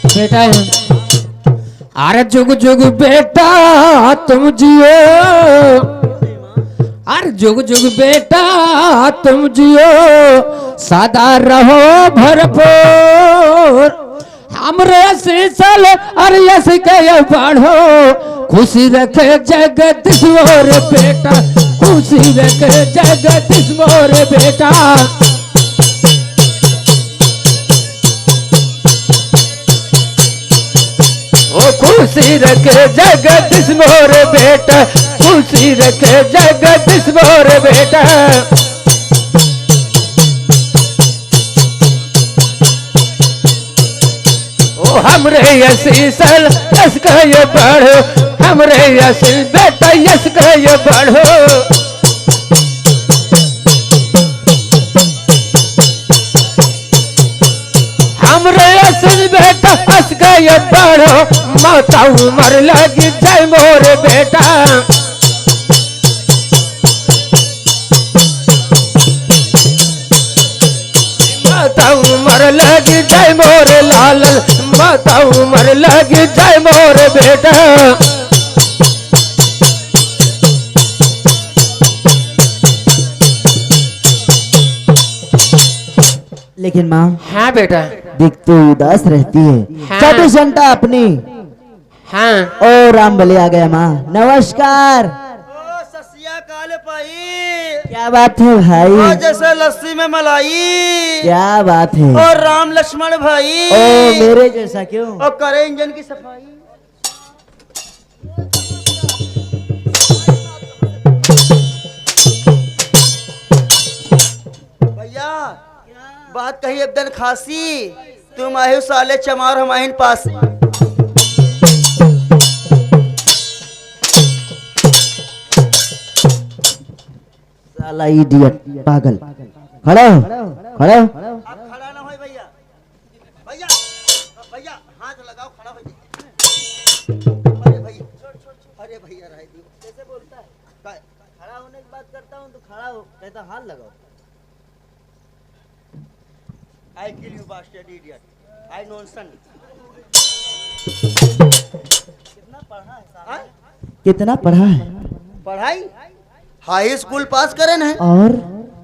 बेटा अरे जुग जुग बेटा तुम जियो, अरे जुग जुग बेटा तुम जियो, सदा रहो भरपूर। हमरे शीशल अरे यश के बढ़ो, खुशी रखे जगदीश मोर बेटा, खुशी रखे जगदीश मोर बेटा। ओ खुशी रखे जगदीश मोर बेटा, खुशी रखे जगदीश मोर बेटा। ओ हमरे यशीसल यश ये बढ़ो, हमरे यशील बेटा यश ये बढ़ो। हमरे यशील बेटा हंस गए बढ़ो, माता उमर लगी जय मोर बेटा। माता उमर लगी जय मोर लाल, माता उमर लगी जय मोर बेटा। लेकिन माँ, हाँ बेटा। देख तू उदास रहती है। हाँ। 24 घंटा अपनी। हाँ। ओ राम बलि आ गया माँ, नमस्कार। ओ ससिया काले पाई, क्या बात है भाई? ओ जैसे लस्सी में मलाई। क्या बात है? और राम लक्ष्मण भाई। ओ मेरे जैसा क्यों? और करे इंजन की सफाई। भैया बात कही एकदम खासी, तुम आए हो साले चमार हम आइन पास। साला इडियट, पागल। खड़ा हो, खड़ा हो। आप खड़ा ना हो भैया, भैया भैया हाथ लगाओ, खड़ा हो जाइए। अरे भैया, अरे भैया रह दियो। कैसे बोलता है? खड़ा होने की बात करता हूँ तो खड़ा हो, कहता हाथ लगाओ। I kill you bastard idiot. I nonsense. कितना पढ़ा है साहब? कितना पढ़ा है? पढ़ाई हाई स्कूल पास करन है। और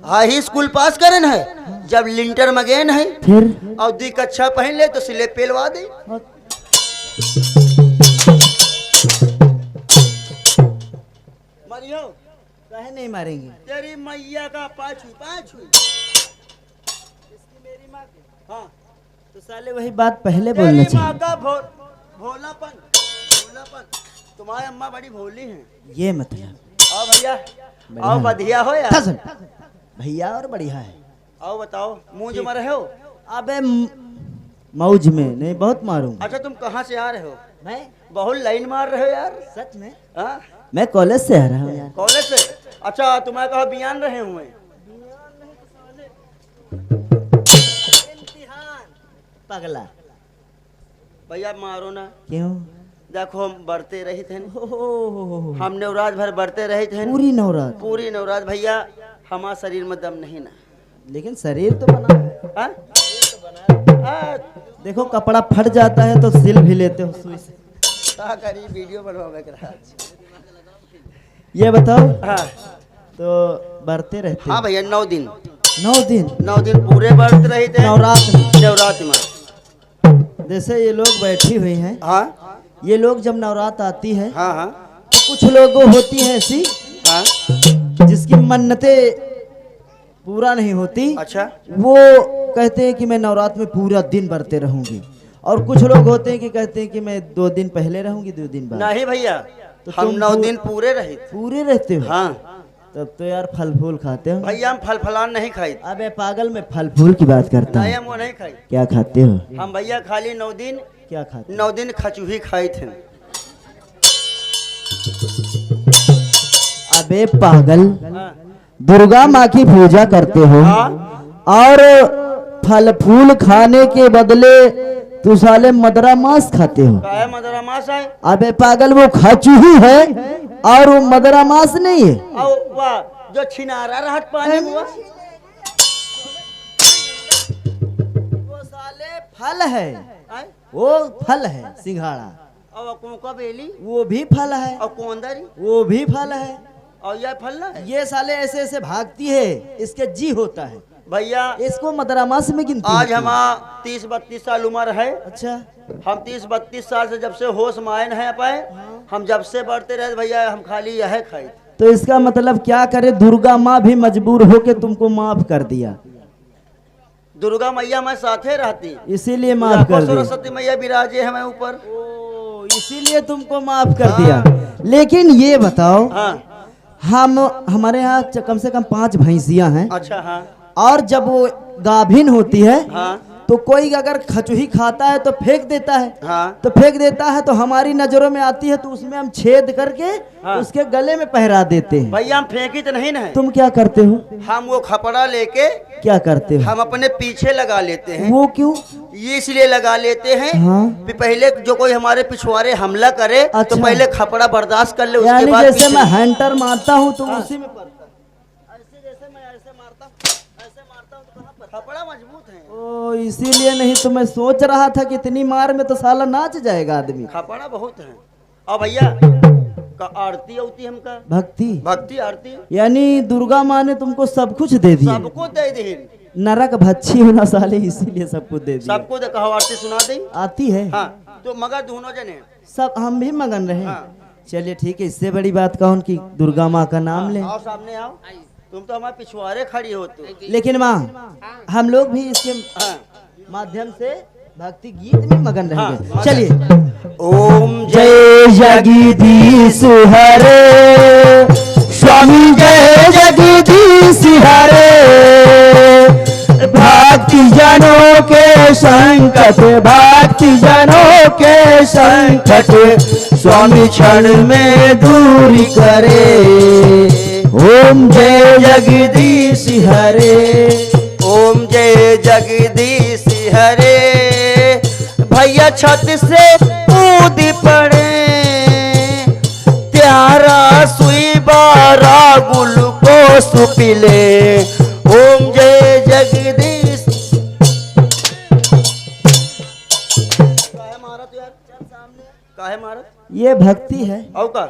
हाई स्कूल पास करन है, जब लिंटर मगेन है फिर और दी कच्छा पहन ले तो सिले पेलवा दे। मरियो कहे नहीं मारेंगे? तेरी मैया का पाछू पाछू। मेरी माँ की, हाँ तो साले वही बात पहले बोलना तेरी माँ चाहिए। का भोलापन, भोलापन। तुम्हारी अम्मा बड़ी भोली हैं। ये मतलब आओ भैया, आओ बढ़िया हो यार। था भैया और बढ़िया है। आओ बताओ, मुंह जो रहे हो। अबे मौज में नहीं, बहुत मारूंगा। अच्छा तुम कहाँ से आ रहे हो? मैं बहुत लाइन मार रहे हो यार। सच में हाँ मैं कॉलेज से आ रहा हूँ यार। कॉलेज से? अच्छा तुम्हारे कहा बियान रहे हुए? पगला भैया मारो ना। क्यों? देखो हम बढ़ते रहे थे न। हो। हम नवरात भर बढ़ते रहे थे न। पूरी नवरात? पूरी नवरात भैया, हमारे शरीर में दम नहीं ना। लेकिन शरीर तो बना है। हाँ? हाँ, देखो कपड़ा फट जाता है तो सिल भी लेते हो सुई से। क्या करी, वीडियो बनवावे के रहा। ये बताओ, हाँ तो बढ़ते रहते? हाँ भैया 9 दिन। 9 दिन? 9 दिन पूरे बढ़ते रहे थे नवरात में? नवरात में। जैसे ये लोग बैठी हुई हैं, हाँ ये लोग जब नवरात आती है हाँ हाँ कुछ लोगों होती हैं ऐसी हाँ जिसकी मन्नतें पूरा नहीं होती, अच्छा वो कहते हैं कि मैं नवरात्र में पूरा दिन बरते रहूंगी, और कुछ लोग होते हैं कि कहते हैं कि मैं 2 दिन पहले रहूंगी 2 दिन बाद। नहीं भैया, तो हम तुम 9 दिन पूरे रहे थे। पूरे रहते हो? हाँ तब तो यार फल फूल खाते हो। भैया हम फल फलान नहीं खाई। अबे पागल, मैं फल फूल की बात करता नहीं हूँ। हम वो नहीं खाई। क्या खाते हो? हम भैया खाली 9 दिन क्या खाते 9 दिन खचूही खाई थे। अबे पागल, हाँ। दुर्गा माँ की पूजा करते हो और फल फूल खाने के बदले तू साले मदरा मांस खाते हो। का है मदरा मांस है? अबे पागल, वो खचूही है और वो मदरा मांस नहीं है। और वाह जो छिनारा रहत पानी में, वो साले फल है, वो फल है सिंघाड़ा। और कोका बेली वो भी फल है, और कोंदरी वो भी फल है। और यह फल ना है। ये साले ऐसे ऐसे भागती है, इसके जी होता है, भैया इसको मदरा मांस में गिनती आज होती है। हमारा 30-32 साल उम्र है। अच्छा, हम 30-32 साल से जब से होश मायन है पाए, हम जब से बढ़ते रहे भैया हम खाली यह खाई। तो इसका मतलब क्या करे, दुर्गा माँ भी मजबूर होके तुमको माफ कर दिया, दुर्गा मैया मैं साथे रहती, इसीलिए माफ कर दिया। सरस्वती मैया विराजे हमें ऊपर, इसीलिए तुमको माफ कर दिया। लेकिन ये बताओ, हाँ हमारे यहाँ कम से कम 5 भैंसियां हैं, अच्छा हाँ और जब वो गाभिन होती है हाँ तो कोई अगर खचुही खाता है तो फेंक देता है, हाँ तो फेंक देता है तो हमारी नजरों में आती है, तो उसमें हम छेद करके हाँ। उसके गले में पहरा देते हैं। भैया हम फेंकी तो नहीं ना है। तुम क्या करते हो? हम वो खपड़ा लेके क्या करते हो? हम अपने पीछे लगा लेते हैं। वो क्यों? ये इसलिए लगा लेते हैं हाँ। कि पहले जो कोई हमारे पिछवाड़े हमला करे तो अच्छा। पहले खपड़ा बर्दाश्त कर ले, उसके यानी बाद जैसे पीछे- मैं हंटर मारता हूँ तुम उसी में पड़ता। ऐसे जैसे मैं ऐसे मारता हूँ तो कहाँ पर खपड़ा मजबूत है। ओ इसीलिए नहीं तो मैं सोच रहा था कि इतनी मार में तो साला नाच जाएगा आदमी। खपड़ा बहुत है। और भैया का आरती होती है हमका, भक्ति, भक्ति आरती यानी दुर्गा माँ ने तुमको सब कुछ दे दिया। सबको दे दी, नरक भच्छी होना साले, इसीलिए सब कुछ दे दिया। सबको दे कहो आरती सुना दी। आती है हाँ तो मगर दोनों जने सब, हम भी मगन रहे। हाँ। चलिए ठीक है, इससे बड़ी बात कौन की दुर्गा माँ का नाम ले। आओ सामने आओ, तुम तो हमारे पिछवाड़े खड़ी हो तो। लेकिन माँ हम लोग भी इसके हाँ। माध्यम से भक्ति गीत में मगन रहेंगे। हाँ, चलिए। ओम जय जगदीश हरे स्वामी, जय जगदीश हरे, भक्ति जनों के संकट, भक्ति जनों के संकट स्वामी क्षण में दूर करे। ओम जय जगदीश हरे, ओम जय जगदीश हरे। भैया छत से कूद पड़े, त्यारा सुई बारा ग्लूकोस पिले। ओम जय जगदीश। काहे मारत? ये भक्ति है। और का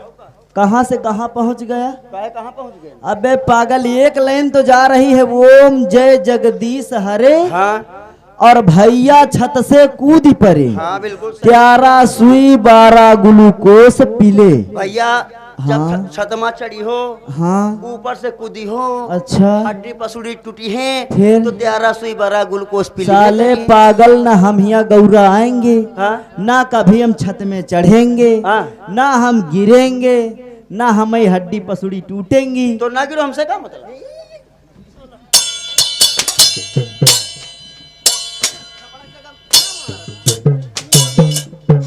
कहाँ से कहाँ पहुँच गया? काहे कहाँ पहुँच गए? अबे पागल, एक लाइन तो जा रही है, ओम जय जगदीश हरे, हाँ और भैया छत से कूद पड़े, हाँ बिल्कुल सही। त्यारा सुई 12 ग्लूकोस पीले। भैया जब हाँ। छतमा चढ़ी हो, हाँ ऊपर से कूदी हो, अच्छा, हड्डी पसुड़ी टूटी है, फिर? तो 11 सुई 12 ग्लूकोस पी साले पागल, ना हम यहाँ गौरा आएंगे, हाँ? ना कभी हम छत में चढ़ेंगे, हाँ। ना हम गिरेंगे, ना हमें हड्डी पसुड़ी टूटेंगी। तो ना गिरो, हमसे क्या मतलब?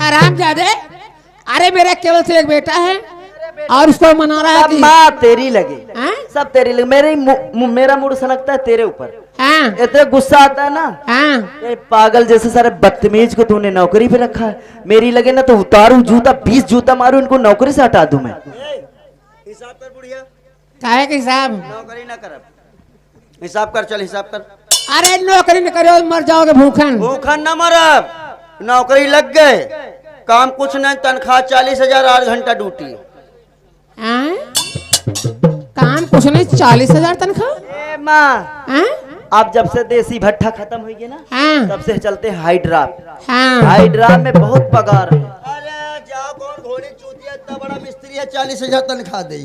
हराम जादे, अरे मेरा केवल से एक बेटा है और उसको मना रहा है सब कि माँ तेरी लगे, हाँ? सब तेरी लगे। मेरा मूड सनकता है तेरे ऊपर, हाँ इतना गुस्सा आता है ना। हाँ ये पागल जैसे सारे बदतमीज को तूने नौकरी पे रखा है। मेरी लगे ना तो उतारू जूता, 20 जूता मारू, इनको नौकरी से हटा दूं मैं। हिसाब कर बुढ़िया, काहे के साहब? नौकरी ना कर, हिसाब कर, चल हिसाब कर। अरे नौकरी न करो मर जाओगे भूखन। भूखन न मरब, नौकरी लग गए, काम कुछ नहीं, तनख्वाह 40,000, 8 घंटा ड्यूटी। हाँ? काम कुछ नहीं, 40,000 तनख्वाह। ए माँ, हाँ? अब जब से देसी भट्ठा खत्म हुई है ना, हाँ तब से चलते हैं हाइड्रा। हाँ हाइड्रा में बहुत पगार है। अरे जाओ, कौन घोड़ी चूतिया इतना बड़ा मिस्त्री है 40,000 तनख्वाह दे।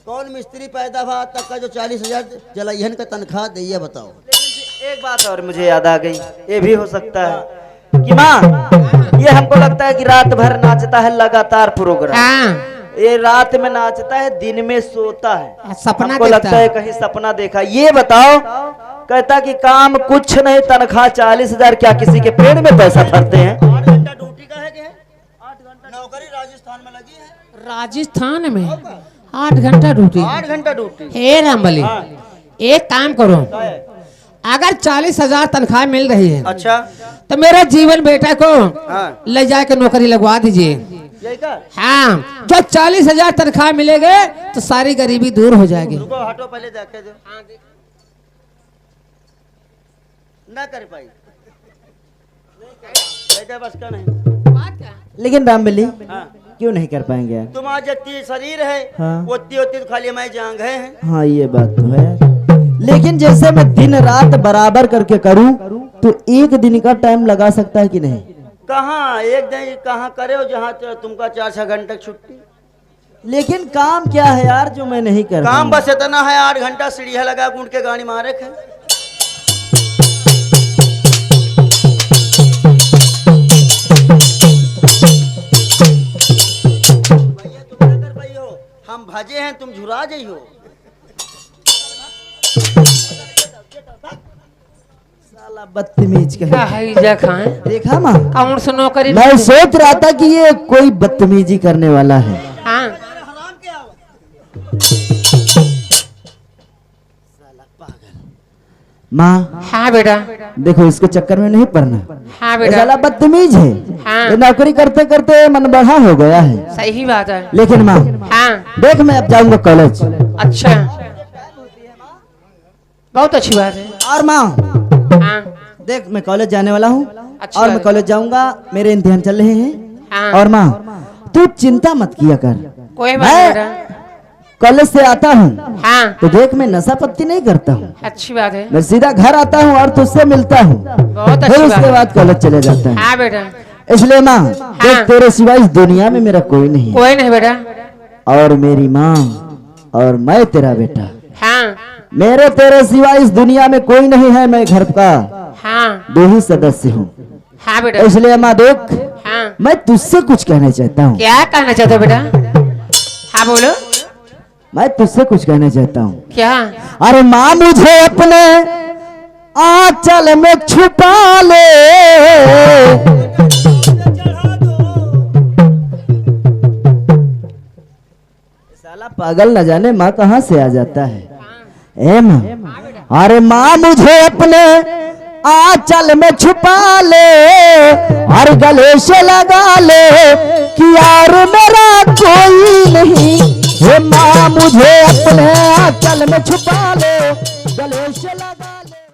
कौन मिस्त्री पैदा हुआ तक का जो 40,000 जलाइहन का तनख्वाह दे, ये बताओ। लेकिन एक बात और मुझे याद आ गई, ये भी हो सकता है कि माँ, ये हमको लगता है कि रात भर नाचता है लगातार प्रोग्राम। हाँ ये रात में नाचता है, दिन में सोता है, सपना हमको देखता लगता है कहीं सपना देखा। ये बताओ, कहता कि काम कुछ नहीं, तनख्वाह 40,000, क्या किसी के पेड़ में पैसा भरते हैं? 8 घंटा ड्यूटी का है कि 8 घंटा नौकरी राजस्थान में लगी है। राजस्थान में 8 घंटा ड्यूटी। 8 घंटा ड्यूटी। हे रामबली, एक काम करो, अगर 40,000 तनख्वाह मिल रही है अच्छा तो मेरा जीवन बेटा को हाँ। ले जाके नौकरी लगवा दीजिए। यही का हाँ, जो 40,000 तनख्वाह मिलेगे तो सारी गरीबी दूर हो जाएगी। रुको, हटो पहले देखे दो। ना कर पाई, बेटा बस का नहीं। लेकिन रामबली हाँ। क्यों नहीं कर पाएंगे यार? तुम आज जितनी शरीर है हाँ। उतनी उतनी तो खाली मैं जांग है। हाँ ये बात तो है यार। लेकिन जैसे मैं दिन रात बराबर करके करूं तो एक दिन का टाइम लगा सकता है कि नहीं? कहाँ एक दिन कहाँ करे हो जहाँ तुमका 4-6 घंटे छुट्टी। लेकिन काम क्या है यार जो मैं नहीं कर काम पाऊंगा? बस इतना है, 8 घंटा सीढ़िया लगा कूट के गाड़ी मारे खे। भैया तुम क्या कर पाई हो? हम भजे हैं, तुम झुरा जाइ हो। साला बदतमीज क्या कहे। है इजा खाए? देखा माँ, कौन सा नौकरी? मैं सोच रहा था कि ये कोई बदतमीजी करने वाला है। हाँ माँ हाँ बेटा, देखो, इसके चक्कर में नहीं पड़ना। हाँ ये बेटा, साला बदतमीज है। हाँ। ये नौकरी करते करते मन बढ़ा हो गया है। सही बात है। लेकिन माँ हाँ देख, मैं अब जाऊंगा कॉलेज। अच्छा, बहुत अच्छी बात है। और माँ हाँ देख, मैं कॉलेज जाने वाला हूँ अच्छा और मैं है। कॉलेज जाऊंगा, मेरे इम्तिहान चल रहे हैं। हाँ। और माँ तू चिंता मत किया कर, कोई बात नहीं मैं बेटा। कॉलेज से आता हूँ हाँ तो देख, मैं नशा पत्ती नहीं करता हूँ। अच्छी बात है, मैं सीधा घर आता हूँ और तुझसे मिलता हूँ, बहुत फिर अच्छी बात उसके है। बाद कॉलेज चले जाता हूँ। हाँ बेटा, इसलिए माँ देख, तेरे सिवा इस दुनिया में मेरा कोई नहीं है। कोई नहीं बेटा। और मेरी माँ और मैं तेरा बेटा, हाँ मेरे तेरे सिवा इस दुनिया में कोई नहीं है। मैं घर का हाँ 2 ही सदस्य हूँ। हाँ बेटा। इसलिए माँ देख, हाँ, मैं तुझसे कुछ कहना चाहता हूँ। क्या कहना चाहते हो बेटा? हाँ बोलो। मैं तुझसे कुछ कहना चाहता हूँ। क्या? अरे माँ, मुझे अपने आंचल में छुपा ले। साला पागल न जाने माँ कहाँ से आ जाता है। ए माँ, अरे माँ मुझे अपने आंचल में छुपा ले और गले से लगा ले कि यार मेरा कोई नहीं। हे माँ, मुझे अपने आंचल में छुपा ले, गले से लगा